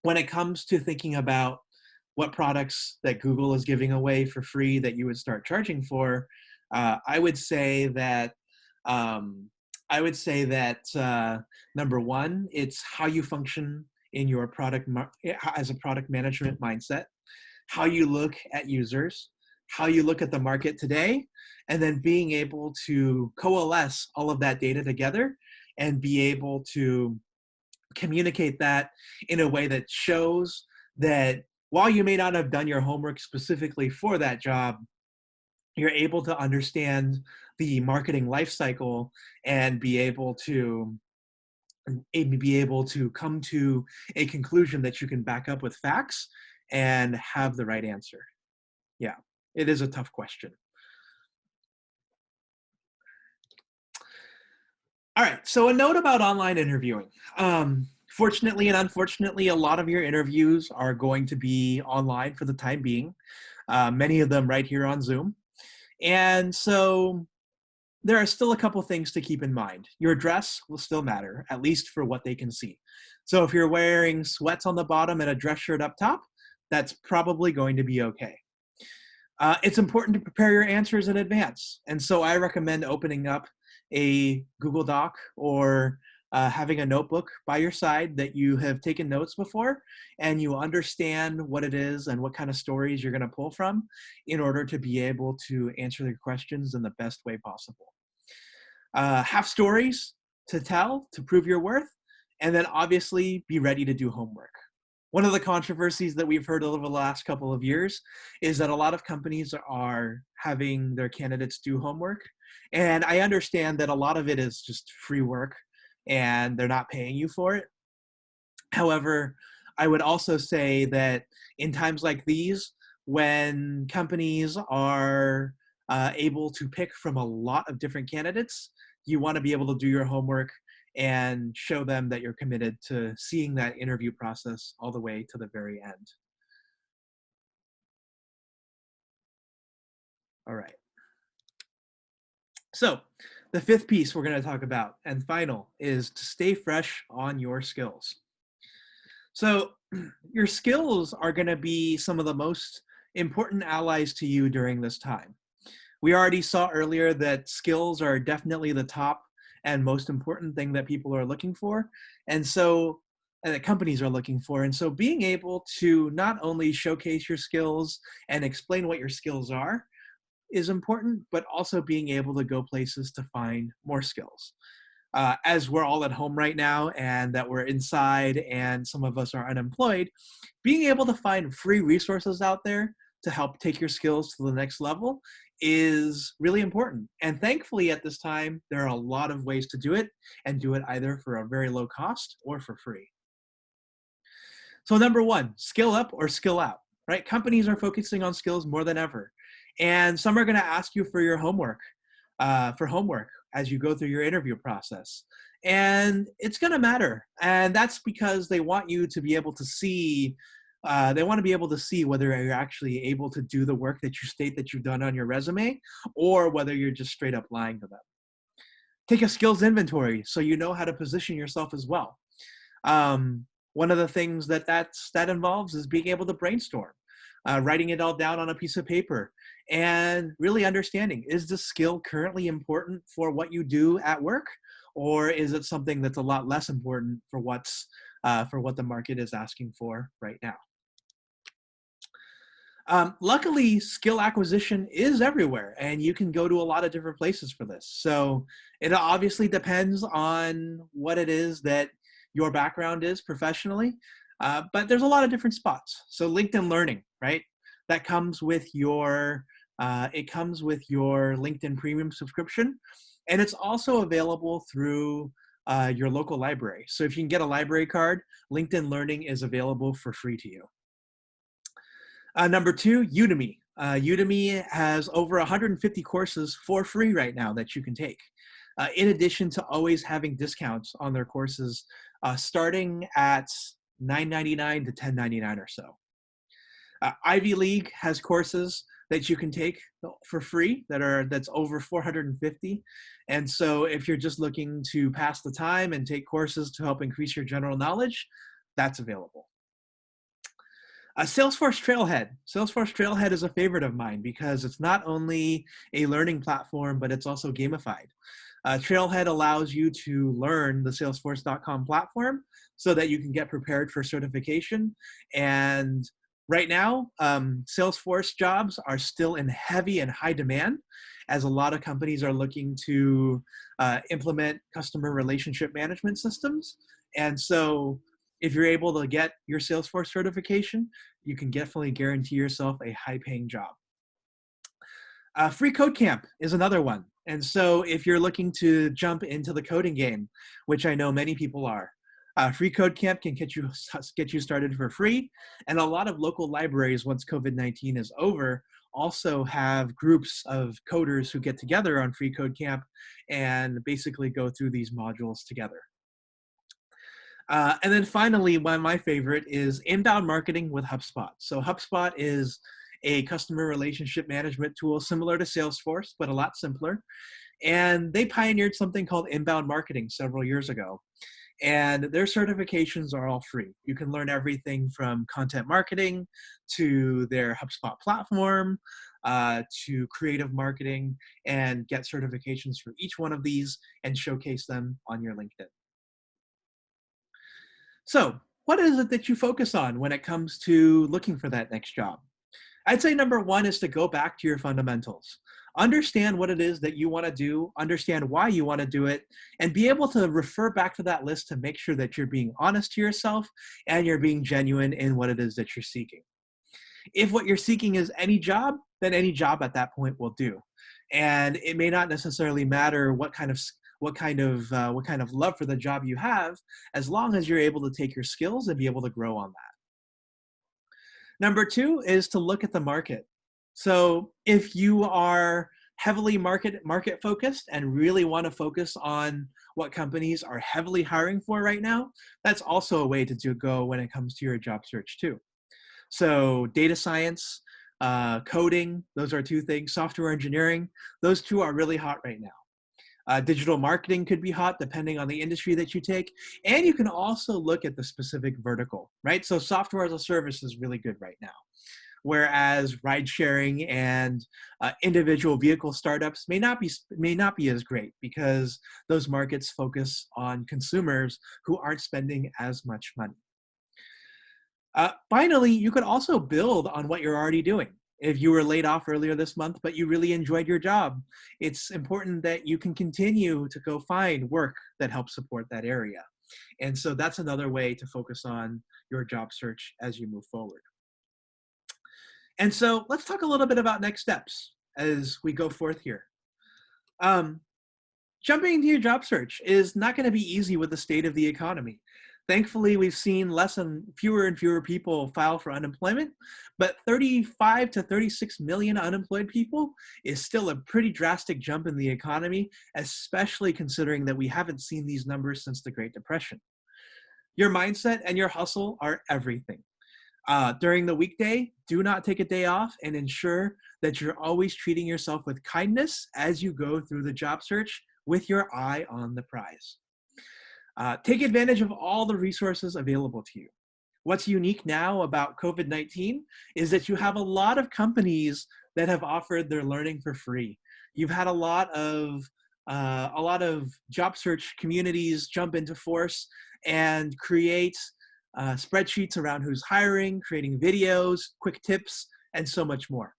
when it comes to thinking about what products that Google is giving away for free that you would start charging for, I would say that number one, it's how you function in your as a product management mindset, how you look at users, how you look at the market today, and then being able to coalesce all of that data together and be able to communicate that in a way that shows that while you may not have done your homework specifically for that job, you're able to understand the marketing life cycle and be able to come to a conclusion that you can back up with facts and have the right answer. Yeah, it is a tough question. All right, so a note about online interviewing. Fortunately and unfortunately, a lot of your interviews are going to be online for the time being, many of them right here on Zoom. And so there are still a couple things to keep in mind. Your dress will still matter, at least for what they can see. So if you're wearing sweats on the bottom and a dress shirt up top, that's probably going to be okay. It's important to prepare your answers in advance. And so I recommend opening up a Google Doc or having a notebook by your side that you have taken notes before and you understand what it is and what kind of stories you're going to pull from in order to be able to answer the questions in the best way possible. Have stories to tell to prove your worth, and then obviously be ready to do homework. One of the controversies that we've heard over the last couple of years is that a lot of companies are having their candidates do homework. And I understand that a lot of it is just free work and they're not paying you for it. However, I would also say that in times like these, when companies are able to pick from a lot of different candidates, you want to be able to do your homework and show them that you're committed to seeing that interview process all the way to the very end. All right. So the fifth piece we're going to talk about and final is to stay fresh on your skills. So your skills are going to be some of the most important allies to you during this time. We already saw earlier that skills are definitely the top and most important thing that people are looking for. And so that companies are looking for. And so being able to not only showcase your skills and explain what your skills are is important, but also being able to go places to find more skills. As we're all at home right now and that we're inside and some of us are unemployed, being able to find free resources out there to help take your skills to the next level is really important. And thankfully at this time, there are a lot of ways to do it and do it either for a very low cost or for free. So number one, skill up or skill out, right? Companies are focusing on skills more than ever. And some are going to ask you for your homework, as you go through your interview process. And it's going to matter. And that's because they want you to be able to see whether you're actually able to do the work that you state that you've done on your resume, or whether you're just straight up lying to them. Take a skills inventory so you know how to position yourself as well. One of the things that involves is being able to brainstorm, writing it all down on a piece of paper, and really understanding, is the skill currently important for what you do at work, or is it something that's a lot less important for what the market is asking for right now? Luckily, skill acquisition is everywhere, and you can go to a lot of different places for this. So it obviously depends on what it is that your background is professionally, but there's a lot of different spots. So LinkedIn Learning, right? That comes with your it comes with your LinkedIn Premium subscription, and it's also available through your local library. So if you can get a library card, LinkedIn Learning is available for free to you. Number two, Udemy. Udemy has over 150 courses for free right now that you can take, in addition to always having discounts on their courses, starting at $9.99 to $10.99 or so. Ivy League has courses that you can take for free that's over 450. And so if you're just looking to pass the time and take courses to help increase your general knowledge, that's available. Salesforce Trailhead. Salesforce Trailhead is a favorite of mine because it's not only a learning platform, but it's also gamified. Trailhead allows you to learn the Salesforce.com platform so that you can get prepared for certification. And right now, Salesforce jobs are still in heavy and high demand, as a lot of companies are looking to implement customer relationship management systems. And so if you're able to get your Salesforce certification, you can definitely guarantee yourself a high-paying job. Free Code Camp is another one. And so if you're looking to jump into the coding game, which I know many people are, Free Code Camp can get you started for free. And a lot of local libraries, once COVID-19 is over, also have groups of coders who get together on Free Code Camp and basically go through these modules together. And then finally, one of my favorite is inbound marketing with HubSpot. So HubSpot is a customer relationship management tool similar to Salesforce, but a lot simpler. And they pioneered something called inbound marketing several years ago. And their certifications are all free. You can learn everything from content marketing to their HubSpot platform, to creative marketing, and get certifications for each one of these and showcase them on your LinkedIn. So what is it that you focus on when it comes to looking for that next job? I'd say number one is to go back to your fundamentals. Understand what it is that you want to do, understand why you want to do it, and be able to refer back to that list to make sure that you're being honest to yourself and you're being genuine in what it is that you're seeking. If what you're seeking is any job, then any job at that point will do. And it may not necessarily matter what kind of love for the job you have, as long as you're able to take your skills and be able to grow on that. Number two is to look at the market. So if you are heavily market focused and really want to focus on what companies are heavily hiring for right now, that's also a way to go when it comes to your job search too. So data science, coding, those are two things. Software engineering, those two are really hot right now. Digital marketing could be hot depending on the industry that you take. And you can also look at the specific vertical, right? So software as a service is really good right now. Whereas ride sharing and individual vehicle startups may not be as great because those markets focus on consumers who aren't spending as much money. Finally, you could also build on what you're already doing. If you were laid off earlier this month, but you really enjoyed your job, it's important that you can continue to go find work that helps support that area. And so that's another way to focus on your job search as you move forward. And so let's talk a little bit about next steps as we go forth here. Jumping into your job search is not going to be easy with the state of the economy. Thankfully, we've seen fewer and fewer people file for unemployment, but 35 to 36 million unemployed people is still a pretty drastic jump in the economy, especially considering that we haven't seen these numbers since the Great Depression. Your mindset and your hustle are everything. During the weekday, do not take a day off and ensure that you're always treating yourself with kindness as you go through the job search with your eye on the prize. Take advantage of all the resources available to you. What's unique now about COVID-19 is that you have a lot of companies that have offered their learning for free. You've had a lot of a lot of job search communities jump into force and create spreadsheets around who's hiring, creating videos, quick tips, and so much more.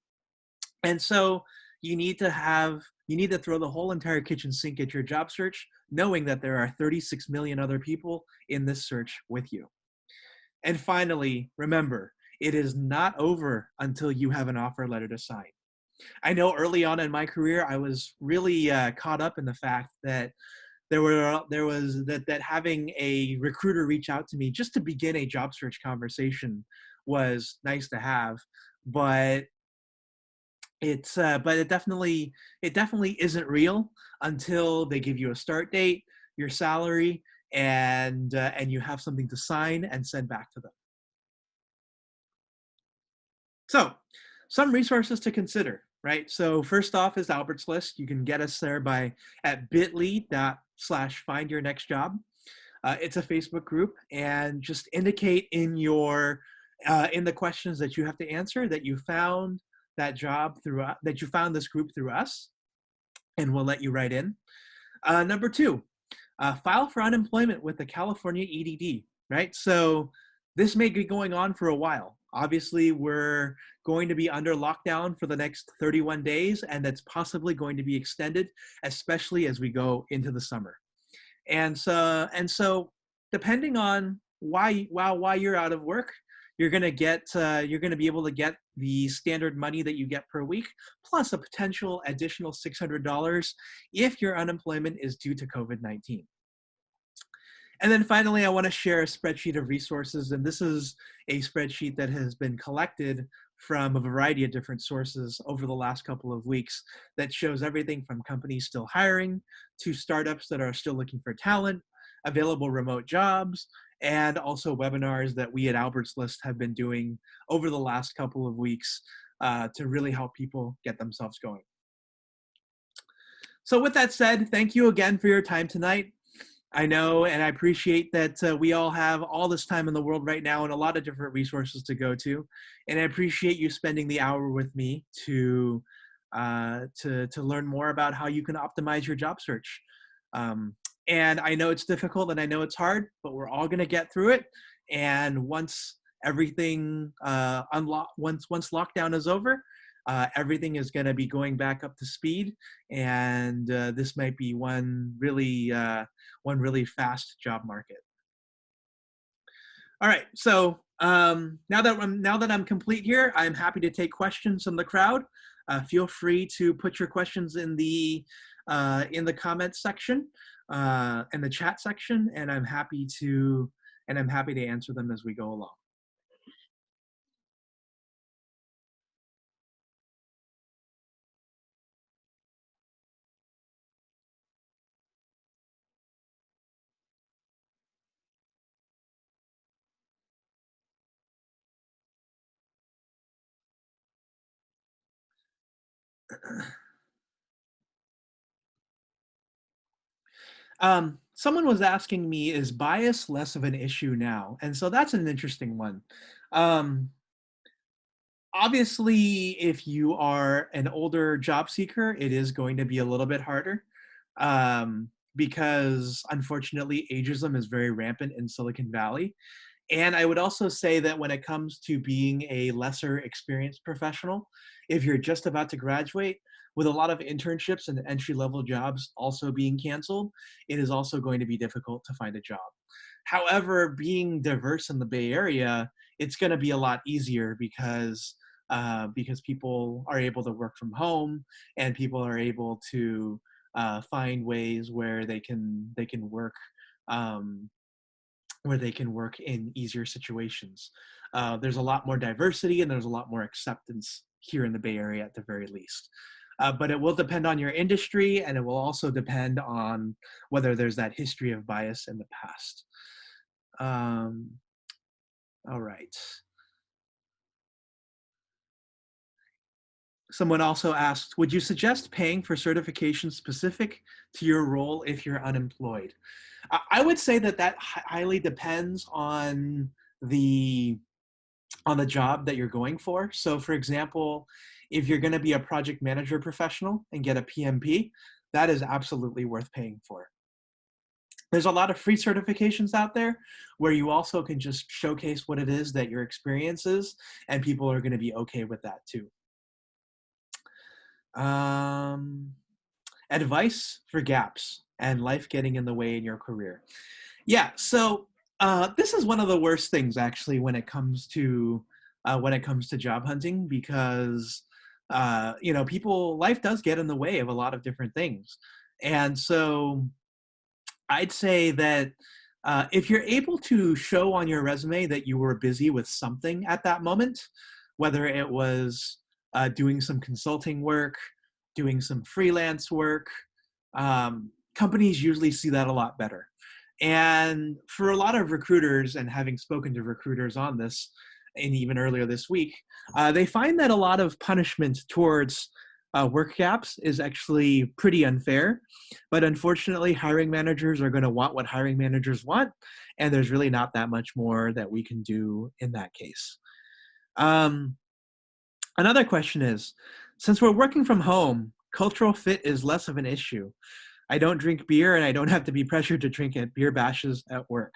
And so you need to throw the whole entire kitchen sink at your job search, knowing that there are 36 million other people in this search with you. And finally, remember, it is not over until you have an offer letter to sign. I know early on in my career, I was really caught up in the fact that that having a recruiter reach out to me just to begin a job search conversation was nice to have, but it definitely isn't real until they give you a start date, your salary, and you have something to sign and send back to them. So, some resources to consider, right? So first off is Albert's List. You can get us there at bit.ly/findyournextjob. It's a Facebook group, and just indicate in the questions that you have to answer that you found that you found this group through us, and we'll let you right in. Number two, file for unemployment with the California EDD, right? So this may be going on for a while. Obviously, we're going to be under lockdown for the next 31 days, and that's possibly going to be extended, especially as we go into the summer. And so depending on why you're out of work, you're going to be able to get the standard money that you get per week, plus a potential additional $600 if your unemployment is due to COVID-19. And then finally, I want to share a spreadsheet of resources, and this is a spreadsheet that has been collected from a variety of different sources over the last couple of weeks that shows everything from companies still hiring to startups that are still looking for talent, available remote jobs, and also webinars that we at Albert's List have been doing over the last couple of weeks to really help people get themselves going. So with that said, thank you again for your time tonight. I know, and I appreciate that we all have all this time in the world right now and a lot of different resources to go to. And I appreciate you spending the hour with me to learn more about how you can optimize your job search. And I know it's difficult and I know it's hard, but we're all going to get through it. And once everything once lockdown is over, everything is going to be going back up to speed, and this might be one really fast job market. All right, so now that I'm complete here, I'm happy to take questions from the crowd. Feel free to put your questions in the comments section, in the chat section, and I'm happy to answer them as we go along. Someone was asking me, is bias less of an issue now? And so that's an interesting one. Obviously, if you are an older job seeker, it is going to be a little bit harder because unfortunately, ageism is very rampant in Silicon Valley. And I would also say that when it comes to being a lesser experienced professional, if you're just about to graduate, with a lot of internships and entry-level jobs also being canceled, it is also going to be difficult to find a job. However, being diverse in the Bay Area, it's going to be a lot easier because people are able to work from home and people are able to find ways where they can work in easier situations. There's a lot more diversity and there's a lot more acceptance here in the Bay Area at the very least. But it will depend on your industry, and it will also depend on whether there's that history of bias in the past. All right. Someone also asked, would you suggest paying for certifications specific to your role if you're unemployed? I would say that highly depends on the job that you're going for. So for example, if you're going to be a project manager professional and get a PMP, that is absolutely worth paying for. There's a lot of free certifications out there where you also can just showcase what it is that your experience is, and people are going to be okay with that too. Um, Advice for gaps and life getting in the way in your career. Yeah, so this is one of the worst things actually when it comes to job hunting, because people, life does get in the way of a lot of different things, and so I'd say that if you're able to show on your resume that you were busy with something at that moment, whether it was doing some consulting work, doing some freelance work, companies usually see that a lot better. And for a lot of recruiters, and having spoken to recruiters on this, and even earlier this week, they find that a lot of punishment towards work gaps is actually pretty unfair. But unfortunately, hiring managers are going to want what hiring managers want, and there's really not that much more that we can do in that case. Um, Another question is, since we're working from home, cultural fit is less of an issue. I don't drink beer, and I don't have to be pressured to drink at beer bashes at work.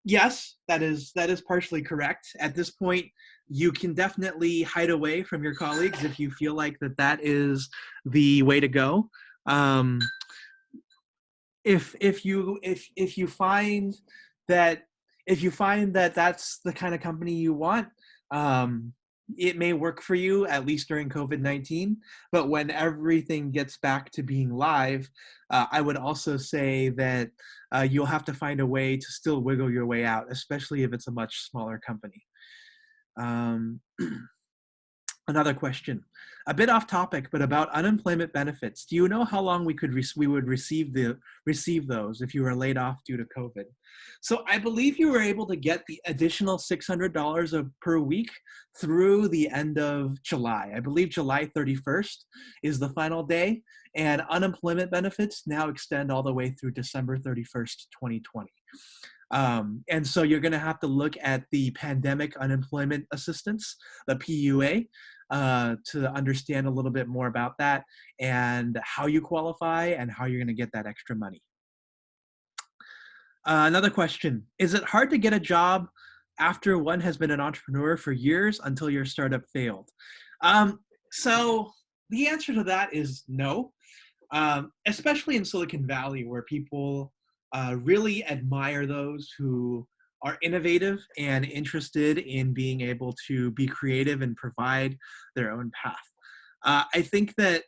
Yes, that is partially correct. At this point, you can definitely hide away from your colleagues if you feel like that is the way to go. Um, if you find that that's the kind of company you want, um, it may work for you, at least during COVID-19. But when everything gets back to being live, I would also say that you'll have to find a way to still wiggle your way out, especially if it's a much smaller company. Um, Another question, a bit off topic, but about unemployment benefits. Do you know how long we would receive those if you were laid off due to COVID? So I believe you were able to get the additional $600 per week through the end of July. I believe July 31st is the final day, and unemployment benefits now extend all the way through December 31st, 2020. And so you're going to have to look at the Pandemic Unemployment Assistance, the PUA, to understand a little bit more about that and how you qualify and how you're going to get that extra money. Another question, is it hard to get a job after one has been an entrepreneur for years until your startup failed? So the answer to that is no. Especially in Silicon Valley, where people really admire those who are innovative and interested in being able to be creative and provide their own path. I think that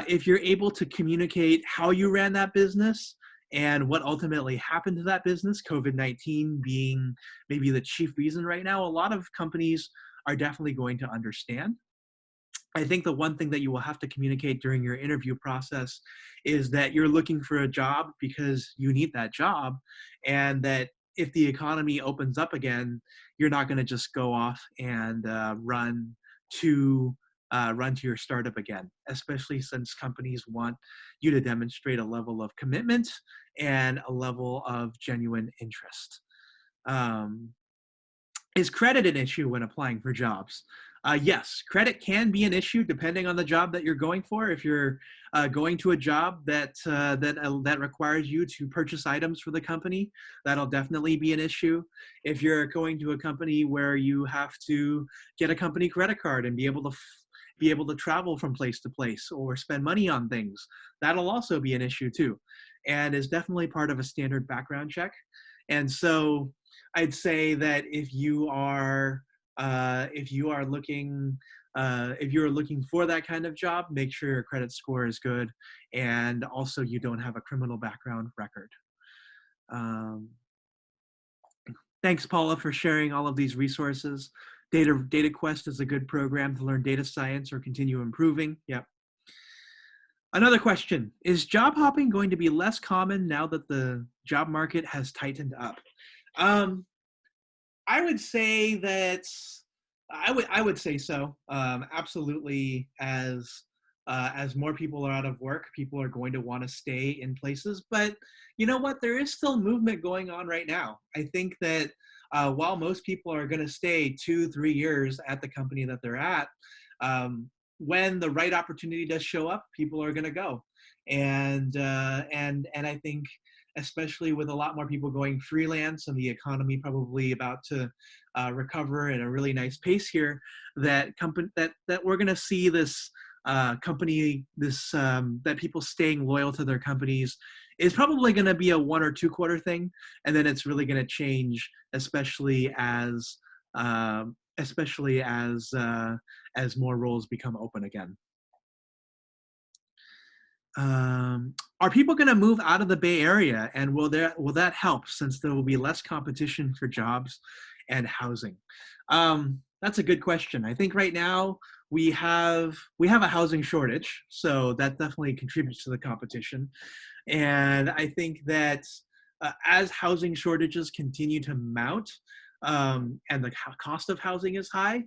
if you're able to communicate how you ran that business and what ultimately happened to that business, COVID-19 being maybe the chief reason right now, a lot of companies are definitely going to understand. I think the one thing that you will have to communicate during your interview process is that you're looking for a job because you need that job, and that if the economy opens up again, you're not going to just go off and to run to your startup again, especially since companies want you to demonstrate a level of commitment and a level of genuine interest. Um, is credit an issue when applying for jobs? Yes, credit can be an issue depending on the job that you're going for. If you're going to a job that requires you to purchase items for the company, that'll definitely be an issue. If you're going to a company where you have to get a company credit card and be able to travel from place to place or spend money on things, that'll also be an issue too, and is definitely part of a standard background check. And so I'd say that if you're looking for that kind of job, make sure your credit score is good, and also you don't have a criminal background record. Um, Thanks, Paula, for sharing all of these resources. Data Quest is a good program to learn data science or continue improving. Yep. Another question, is job hopping going to be less common now that the job market has tightened up? Um, I would say that I would say so. Absolutely, as more people are out of work, people are going to want to stay in places. But you know what? There is still movement going on right now. I think that while most people are going to stay 2-3 years at the company that they're at, when the right opportunity does show up, people are going to go. And I think, especially with a lot more people going freelance and the economy probably about to recover at a really nice pace here, that we're going to see this that people staying loyal to their companies is probably going to be a 1 or 2 quarter thing, and then it's really going to change, especially as more roles become open again. Are people going to move out of the Bay Area, and will that help, since there will be less competition for jobs and housing? That's a good question. I think right now we have a housing shortage, so that definitely contributes to the competition. And I think that as housing shortages continue to mount, and the cost of housing is high,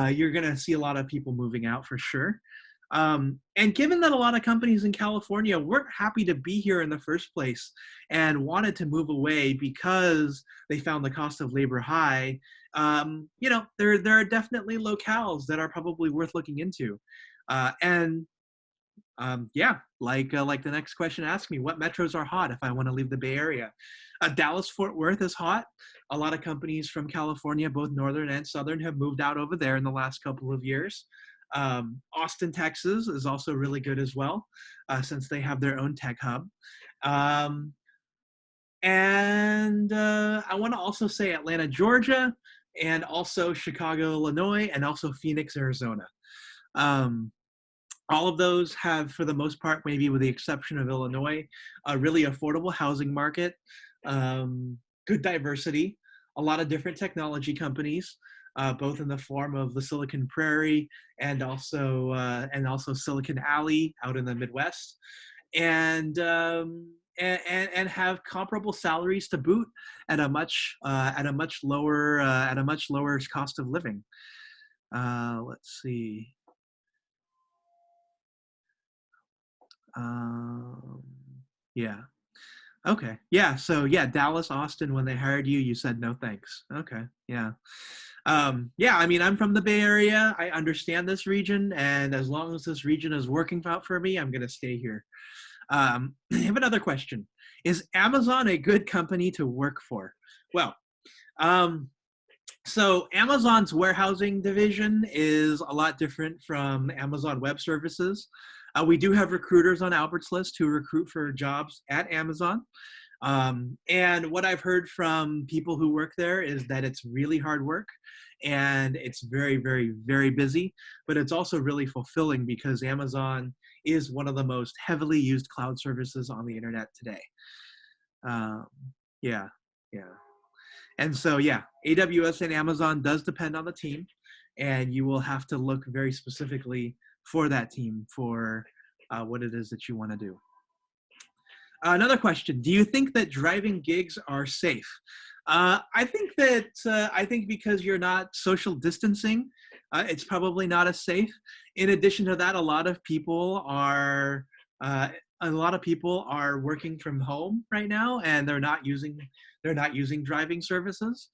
you're going to see a lot of people moving out for sure. And given that a lot of companies in California weren't happy to be here in the first place and wanted to move away because they found the cost of labor high, there are definitely locales that are probably worth looking into. Like the next question asked me, what metros are hot if I want to leave the Bay Area? Dallas Fort Worth is hot. A lot of companies from California, both northern and southern, have moved out over there in the last couple of years. Austin, Texas is also really good as well, since they have their own tech hub. And I want to also say Atlanta, Georgia, and also Chicago, Illinois, and also Phoenix, Arizona. All of those have, for the most part, maybe with the exception of Illinois, a really affordable housing market, good diversity, a lot of different technology companies, both in the form of the Silicon Prairie and also Silicon Alley out in the Midwest, and have comparable salaries to boot at a much lower cost of living. Let's see. Yeah. Okay. Yeah. So yeah, Dallas, Austin, when they hired you, you said no thanks. Okay. Yeah. Yeah, I mean, I'm from the Bay Area. I understand this region, and as long as this region is working out for me, I'm going to stay here. I have another question. Is Amazon a good company to work for? Well, so Amazon's warehousing division is a lot different from Amazon Web Services. We do have recruiters on Albert's List who recruit for jobs at Amazon. And what I've heard from people who work there is that it's really hard work, and it's very, very, very busy, but it's also really fulfilling because Amazon is one of the most heavily used cloud services on the internet today. Yeah, yeah. And so, yeah, AWS and Amazon does depend on the team, and you will have to look very specifically for that team for what it is that you want to do. Another question: do you think that driving gigs are safe? I think because you're not social distancing, it's probably not as safe. In addition to that, a lot of people are working from home right now, and they're not using driving services.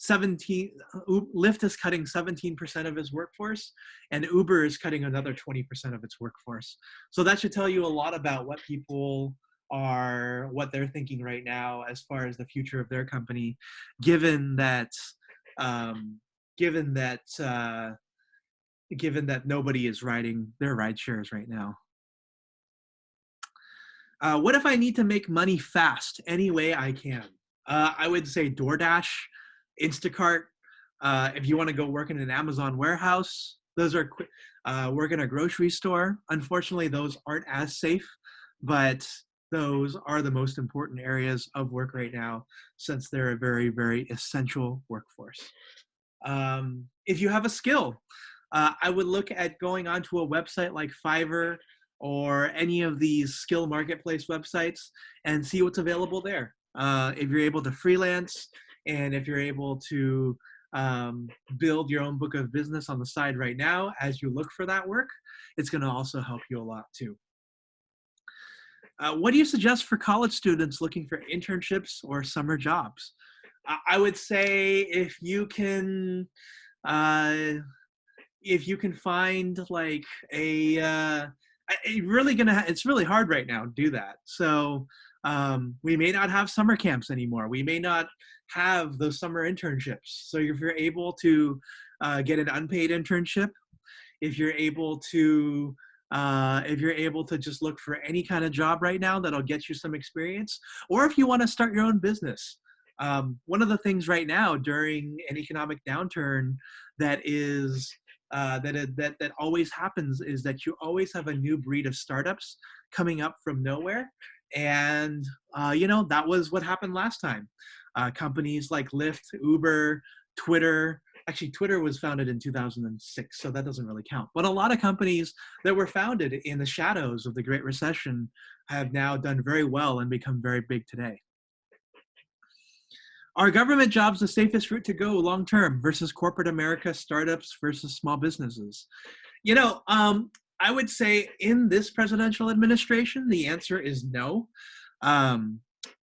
17 Lyft is cutting 17% of its workforce, and Uber is cutting another 20% of its workforce. So that should tell you a lot about what they're thinking right now as far as the future of their company, given that nobody is riding their ride shares right now. What if I need to make money fast any way I can? I would say DoorDash, Instacart. If you want to go work in an Amazon warehouse, those are quick. Work in a grocery store. Unfortunately, those aren't as safe, but those are the most important areas of work right now, since they're a very, very essential workforce. If you have a skill, I would look at going onto a website like Fiverr or any of these skill marketplace websites and see what's available there. If you're able to freelance, and if you're able to build your own book of business on the side right now as you look for that work, it's going to also help you a lot too. What do you suggest for college students looking for internships or summer jobs? I would say if you can find like a it's really hard right now to do that. So we may not have summer camps anymore. We may not have those summer internships. So if you're able to get an unpaid internship, if you're able to just look for any kind of job right now that'll get you some experience, or if you want to start your own business. One of the things right now during an economic downturn that is that always happens is that you always have a new breed of startups coming up from nowhere, and that was what happened last time. Companies like Lyft, Uber, Twitter. Actually, Twitter was founded in 2006, so that doesn't really count. But a lot of companies that were founded in the shadows of the Great Recession have now done very well and become very big today. Are government jobs the safest route to go long term versus corporate America, startups versus small businesses? I would say in this presidential administration, the answer is no.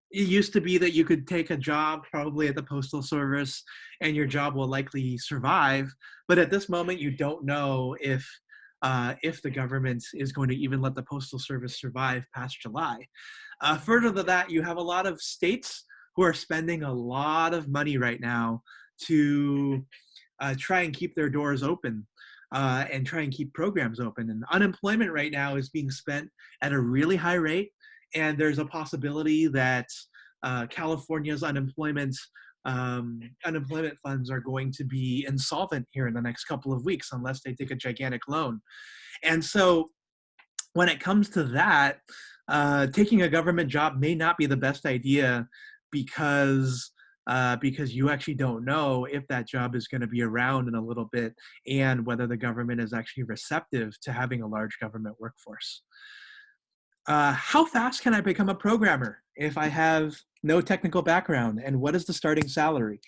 It used to be that you could take a job probably at the Postal Service and your job will likely survive. But at this moment, you don't know if the government is going to even let the Postal Service survive past July. Further to that, you have a lot of states who are spending a lot of money right now to try and keep their doors open and try and keep programs open. And unemployment right now is being spent at a really high rate. And there's a possibility that California's unemployment funds are going to be insolvent here in the next couple of weeks unless they take a gigantic loan. And so when it comes to that, taking a government job may not be the best idea because you actually don't know if that job is going to be around in a little bit and whether the government is actually receptive to having a large government workforce. How fast can I become a programmer if I have no technical background, and what is the starting salary?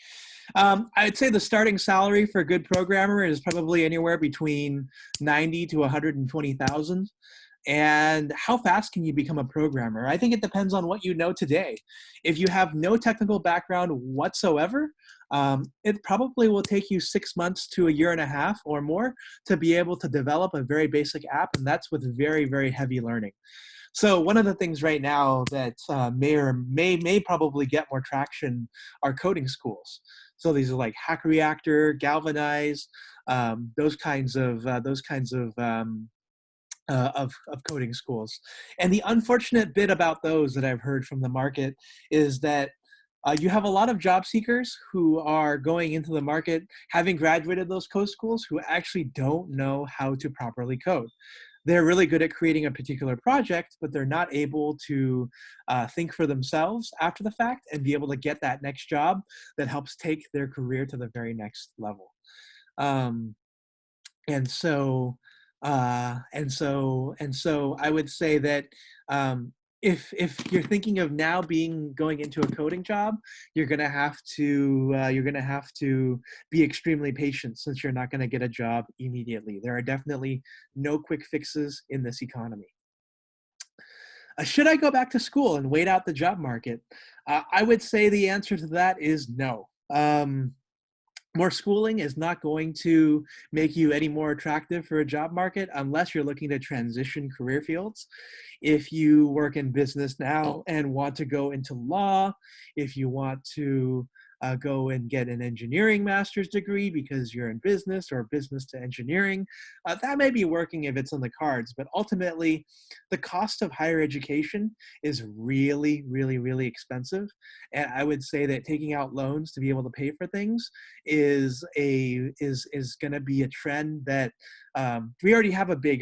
I'd say the starting salary for a good programmer is probably anywhere between 90 to 120,000. And how fast can you become a programmer? I think it depends on what you know today. If you have no technical background whatsoever, it probably will take you 6 months to a year and a half or more to be able to develop a very basic app, and that's with very, very heavy learning. So one of the things right now that may probably get more traction are coding schools. So these are like Hack Reactor, Galvanize, those kinds of coding schools. And the unfortunate bit about those that I've heard from the market is that you have a lot of job seekers who are going into the market having graduated those code schools who actually don't know how to properly code. They're really good at creating a particular project, but they're not able to think for themselves after the fact and be able to get that next job that helps take their career to the very next level. And so I would say that if you're thinking of now going into a coding job, you're gonna have to be extremely patient since you're not gonna get a job immediately. There are definitely no quick fixes in this economy. Should I go back to school and wait out the job market? I would say the answer to that is no. More schooling is not going to make you any more attractive for a job market unless you're looking to transition career fields. If you work in business now and want to go into law, if you want to go and get an engineering master's degree because you're in business or business to engineering, that may be working if it's on the cards. But ultimately, the cost of higher education is really, really, really expensive. And I would say that taking out loans to be able to pay for things is going to be a trend that we already have a big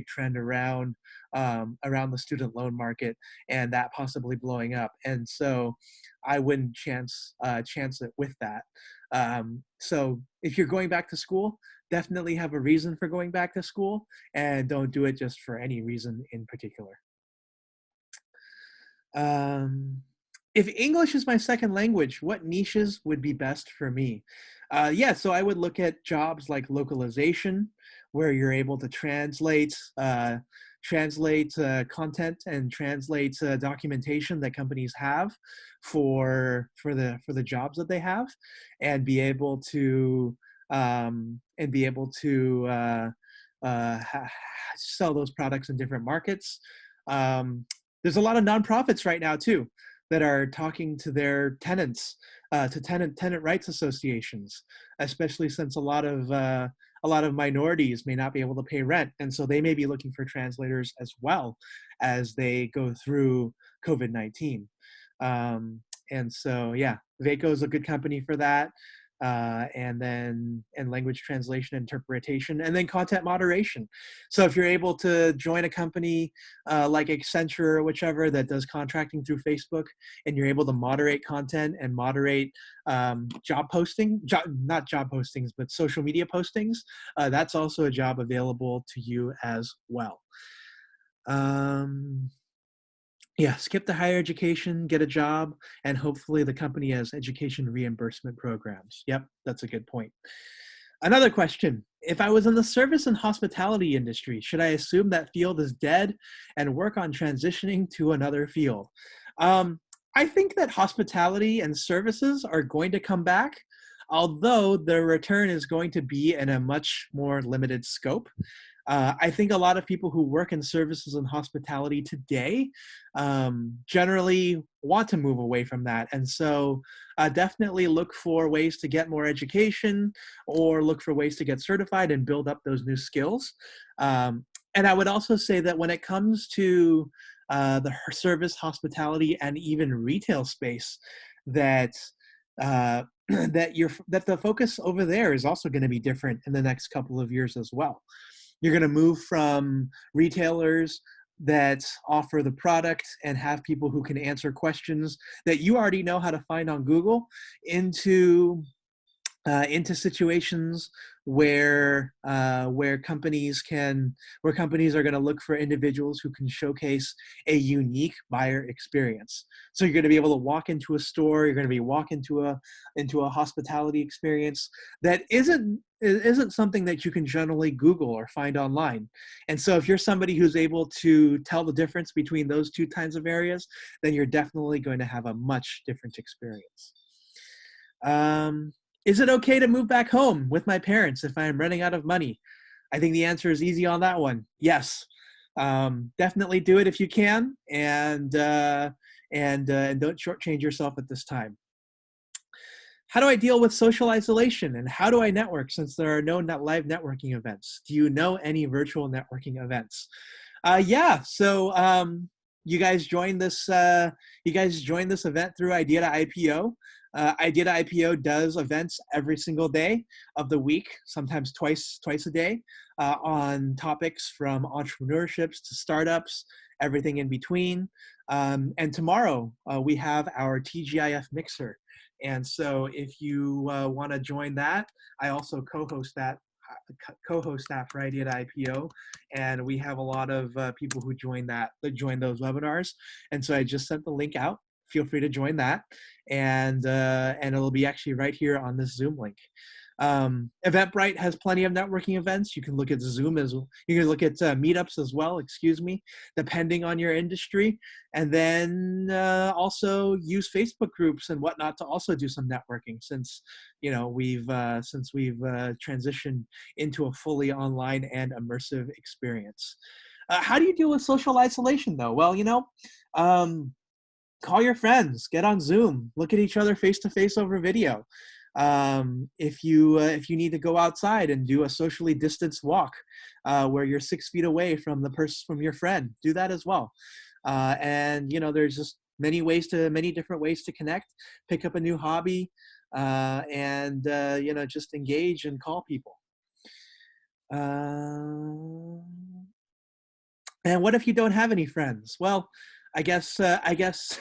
trend around the student loan market, and that possibly blowing up. And so I wouldn't chance it with that. So if you're going back to school, definitely have a reason for going back to school, and don't do it just for any reason in particular. If English is my second language, what niches would be best for me? So I would look at jobs like localization, where you're able to translate content and translate documentation that companies have for the jobs that they have, and be able to sell those products in different markets. There's a lot of nonprofits right now too that are talking to their tenants, to tenant rights associations, especially since a lot of minorities may not be able to pay rent, and so they may be looking for translators as well as they go through COVID-19. And so, yeah, Vaco is a good company for that. And language translation, interpretation, and then content moderation. So if you're able to join a company like Accenture or whichever that does contracting through Facebook, and you're able to moderate content and moderate not job postings, but social media postings, that's also a job available to you as well. Yeah, skip the higher education, get a job, and hopefully the company has education reimbursement programs. Yep, that's a good point. Another question. If I was in the service and hospitality industry, should I assume that field is dead and work on transitioning to another field? I think that hospitality and services are going to come back, although the return is going to be in a much more limited scope. I think a lot of people who work in services and hospitality today generally want to move away from that. And so definitely look for ways to get more education or look for ways to get certified and build up those new skills. And I would also say that when it comes to the service, hospitality, and even retail space, that that the focus over there is also going to be different in the next couple of years as well. You're going to move from retailers that offer the product and have people who can answer questions that you already know how to find on Google into situations where companies are going to look for individuals who can showcase a unique buyer experience. So you're going to be able to walk into a store, you're going to be walk into a hospitality experience that isn't something that you can generally Google or find online. And so if you're somebody who's able to tell the difference between those two kinds of areas, then you're definitely going to have a much different experience. Is it okay to move back home with my parents if I am running out of money? I think the answer is easy on that one. Yes, definitely do it if you can, and don't shortchange yourself at this time. How do I deal with social isolation, and how do I network since there are no live networking events? Do you know any virtual networking events? Yeah, so you guys joined this event through Idea to IPO. Idea to IPO does events every single day of the week, sometimes twice a day, on topics from entrepreneurships to startups, everything in between. And tomorrow we have our TGIF mixer. And so if you want to join that, I also co-host that for Idea to IPO, and we have a lot of people who join those webinars. And so I just sent the link out. Feel free to join that, and it'll be actually right here on this Zoom link. Eventbrite has plenty of networking events. You can look at Zoom you can look at meetups as well. Excuse me, depending on your industry, and then also use Facebook groups and whatnot to also do some networking. Since we've transitioned into a fully online and immersive experience. How do you deal with social isolation, though? Well, call your friends, get on Zoom, look at each other face to face over video. If you need to go outside and do a socially distanced walk where you're 6 feet away from your friend, do that as well. And there's just many different ways to connect. Pick up a new hobby, and just engage and call people. And what if you don't have any friends? Well, I guess I guess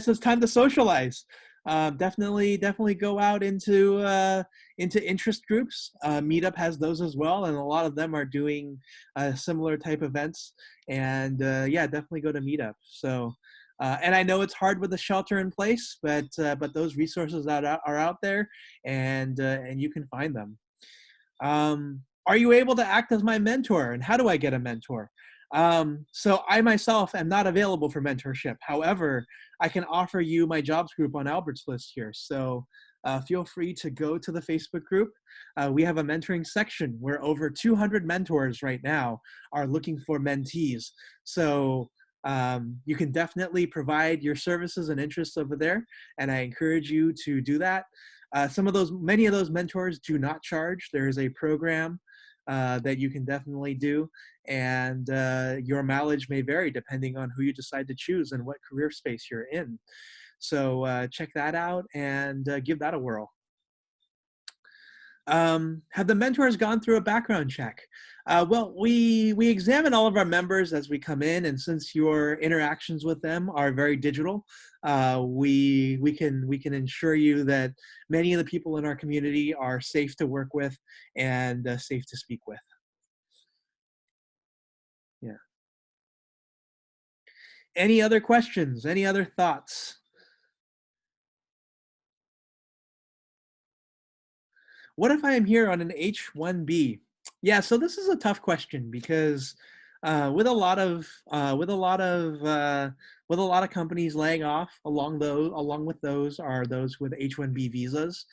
it's time to socialize. Definitely go out into interest groups. Meetup has those as well, and a lot of them are doing similar type events. And yeah, definitely go to Meetup. So, and I know it's hard with the shelter in place, but those resources that are out there, and you can find them. Are you able to act as my mentor, and how do I get a mentor? So I myself am not available for mentorship. However, I can offer you my jobs group on Albert's list here. So feel free to go to the Facebook group. We have a mentoring section where over 200 mentors right now are looking for mentees. So you can definitely provide your services and interests over there, and I encourage you to do that. Many of those mentors do not charge. There is a program that you can definitely do, and your mileage may vary depending on who you decide to choose and what career space you're in. So check that out and give that a whirl. Have the mentors gone through a background check? Well, we examine all of our members as we come in, and since your interactions with them are very digital, we can ensure you that many of the people in our community are safe to work with and safe to speak with. Yeah. Any other questions? Any other thoughts? What if I am here on an H-1B? Yeah, so this is a tough question because with a lot of companies laying off along with those are those with H-1B visas.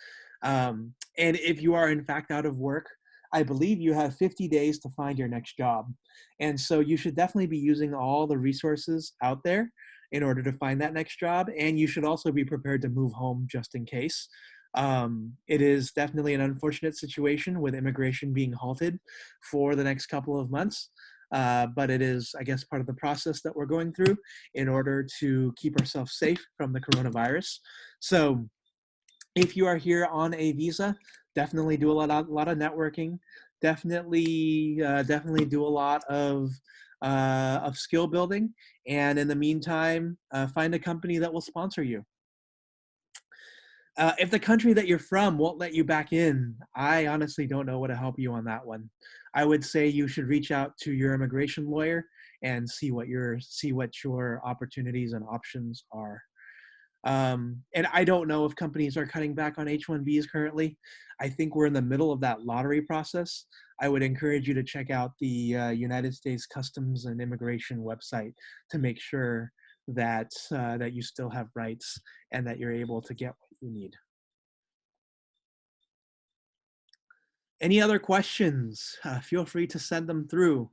And if you are in fact out of work, I believe you have 50 days to find your next job. And so you should definitely be using all the resources out there in order to find that next job. And you should also be prepared to move home just in case. It is definitely an unfortunate situation with immigration being halted for the next couple of months. But it is, I guess, part of the process that we're going through in order to keep ourselves safe from the coronavirus. So if you are here on a visa, definitely do a lot of networking. Definitely do a lot of skill building. And in the meantime, find a company that will sponsor you. If the country that you're from won't let you back in, I honestly don't know what to help you on that one. I would say you should reach out to your immigration lawyer and see what your opportunities and options are. And I don't know if companies are cutting back on H-1Bs currently. I think we're in the middle of that lottery process. I would encourage you to check out the United States Customs and Immigration website to make sure that that you still have rights and that you're able to get what you need. Any other questions? Feel free to send them through.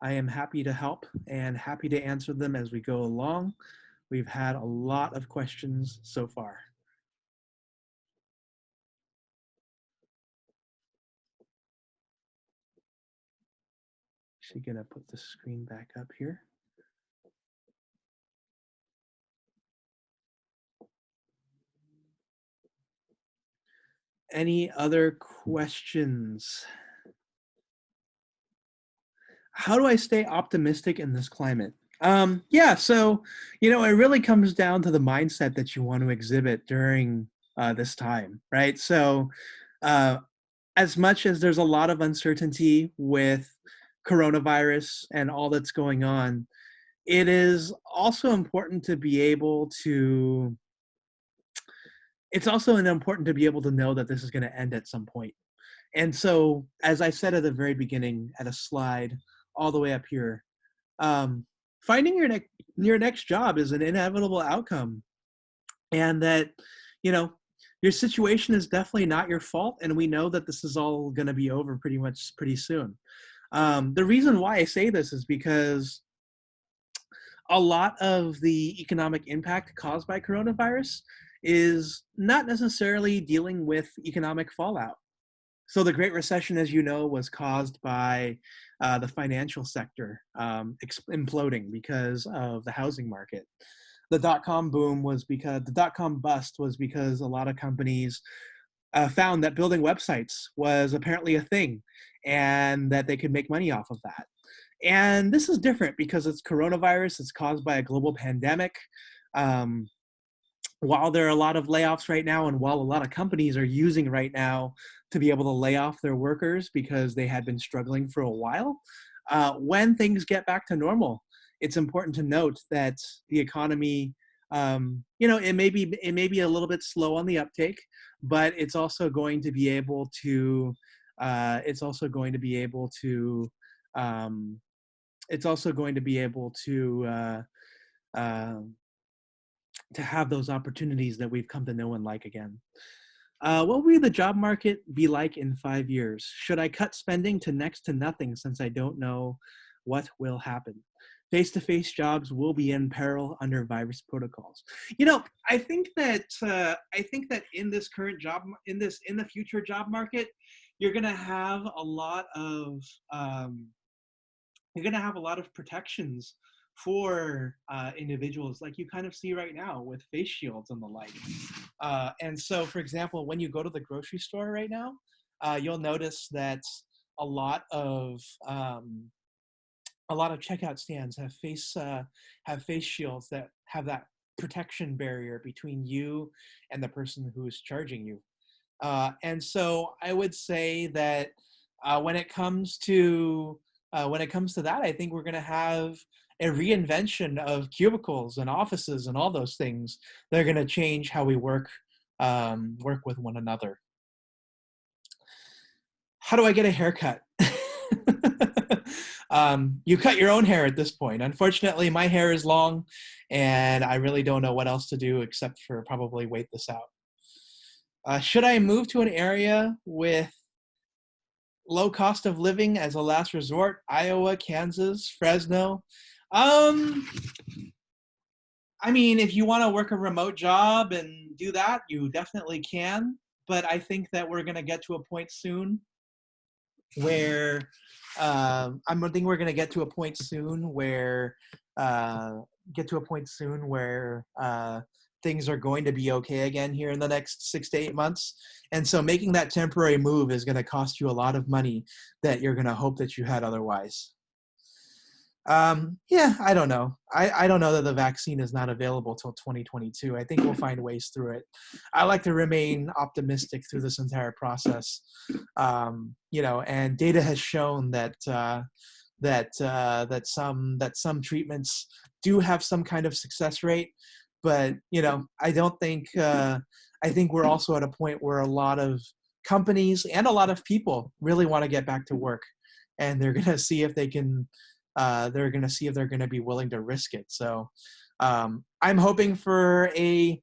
I am happy to help and happy to answer them as we go along. We've had a lot of questions so far. Actually gonna put the screen back up here. Any other questions? How do I stay optimistic in this climate? Yeah, so, it really comes down to the mindset that you want to exhibit during this time, right? So, uh, as much as there's a lot of uncertainty with coronavirus and all that's going on, it is also important to be able to, it's also important to be able to know that this is going to end at some point. And so, as I said at the very beginning, at a slide all the way up here, finding your next job is an inevitable outcome, and that you know your situation is definitely not your fault, and we know that this is all going to be over pretty soon. The reason why I say this is because a lot of the economic impact caused by coronavirus is not necessarily dealing with economic fallout. So the Great Recession, as you know, was caused by the financial sector imploding because of the housing market. The dot-com boom was because the dot-com bust was because a lot of companies found that building websites was apparently a thing and that they could make money off of that. And this is different because it's coronavirus. It's caused by a global pandemic. Um, while there are a lot of layoffs right now, and while a lot of companies are using right now to be able to lay off their workers because they had been struggling for a while, when things get back to normal, it's important to note that the economy, it may be a little bit slow on the uptake, but it's also going to be able to, it's also going to be able to, it's also going to be able uh, to have those opportunities that we've come to know and like again. What will the job market be like in 5 years? Should I cut spending to next to nothing since I don't know what will happen? Face-to-face jobs will be in peril under virus protocols. I think that in this current in the future job market, you're going to have a lot of um, you're going to have a lot of protections for individuals, like you kind of see right now with face shields and the like. And so, for example, when you go to the grocery store right now, you'll notice that a lot of um, a lot of checkout stands have face shields that have that protection barrier between you and the person who is charging you. And so I would say that when it comes to that, I think we're going to have a reinvention of cubicles and offices and all those things. They're going to change how we work with one another. How do I get a haircut? You cut your own hair at this point. Unfortunately, my hair is long, and I really don't know what else to do except for probably wait this out. Should I move to an area with low cost of living as a last resort? Iowa, Kansas, Fresno. I mean, if you want to work a remote job and do that, you definitely can. But I think that we're going to get to a point soon where I think we're going to get to a point soon where things are going to be okay again here in the next 6 to 8 months. And so making that temporary move is going to cost you a lot of money that you're going to hope that you had otherwise. Yeah, I don't know. I don't know that the vaccine is not available till 2022. I think we'll find ways through it. I like to remain optimistic through this entire process. And data has shown that some treatments do have some kind of success rate, but I don't think. I think we're also at a point where a lot of companies and a lot of people really want to get back to work, and they're going to see if they can. They're going to see if they're going to be willing to risk it. So I'm hoping for a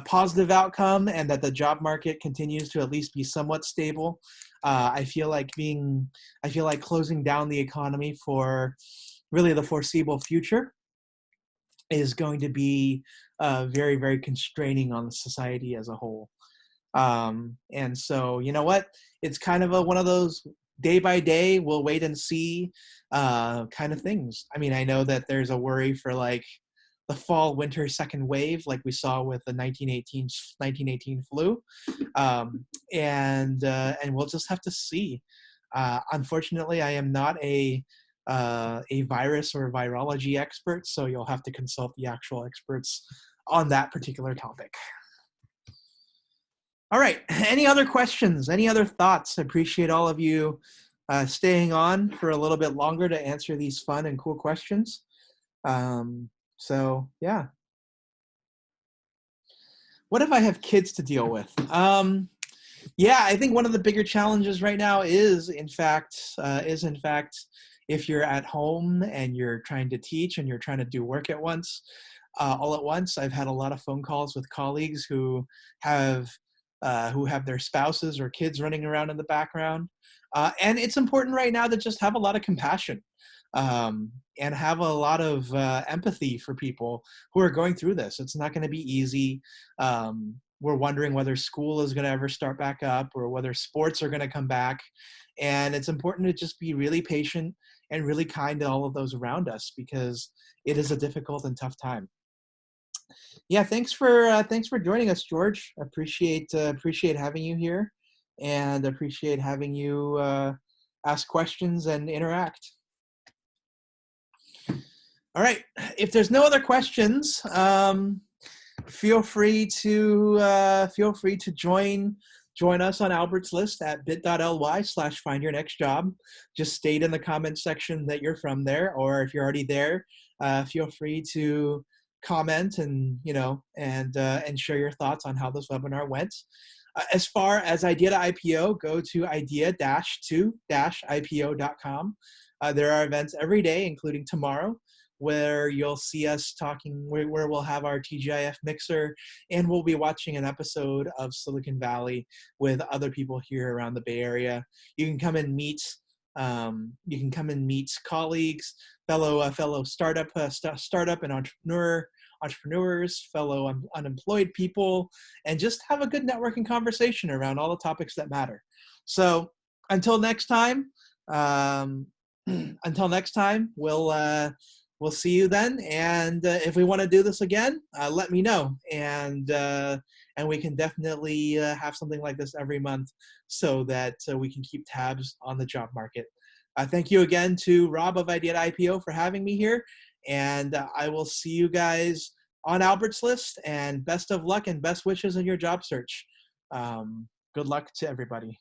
positive outcome and that the job market continues to at least be somewhat stable. I feel like closing down the economy for really the foreseeable future is going to be very, very constraining on the society as a whole. And so, you know what? It's kind of one of those day by day, we'll wait and see kind of things. I mean, I know that there's a worry for like the fall winter second wave, like we saw with the 1918 flu, and we'll just have to see. Unfortunately, I am not a virus or virology expert, so you'll have to consult the actual experts on that particular topic. All right, any other questions, any other thoughts? I appreciate all of you staying on for a little bit longer to answer these fun and cool questions. So yeah. What if I have kids to deal with? Yeah, I think one of the bigger challenges right now is in fact, if you're at home and you're trying to teach and you're trying to do work at once, all at once. I've had a lot of phone calls with colleagues who have their spouses or kids running around in the background. And it's important right now to just have a lot of compassion and have a lot of empathy for people who are going through this. It's not going to be easy. We're wondering whether school is going to ever start back up or whether sports are going to come back. And it's important to just be really patient and really kind to all of those around us because it is a difficult and tough time. Yeah, thanks for joining us, George. Appreciate having you here, and appreciate having you ask questions and interact. All right, if there's no other questions, feel free to join us on Albert's List at bit.ly/findyournextjob. Just state in the comments section that you're from there, or if you're already there, feel free to comment and share your thoughts on how this webinar went. As far as Idea to IPO, go to idea-to-ipo.com. There are events every day, including tomorrow, where you'll see us talking, where we'll have our TGIF mixer, and we'll be watching an episode of Silicon Valley with other people here around the Bay Area. You can come and meet colleagues, fellow startup and entrepreneurs, fellow unemployed people, and just have a good networking conversation around all the topics that matter. So until next time, we'll see you then. And if we want to do this again, let me know, and we can definitely have something like this every month, so that we can keep tabs on the job market. Thank you again to Rob of Idea to IPO for having me here, and I will see you guys on Albert's List, and best of luck and best wishes in your job search. Good luck to everybody.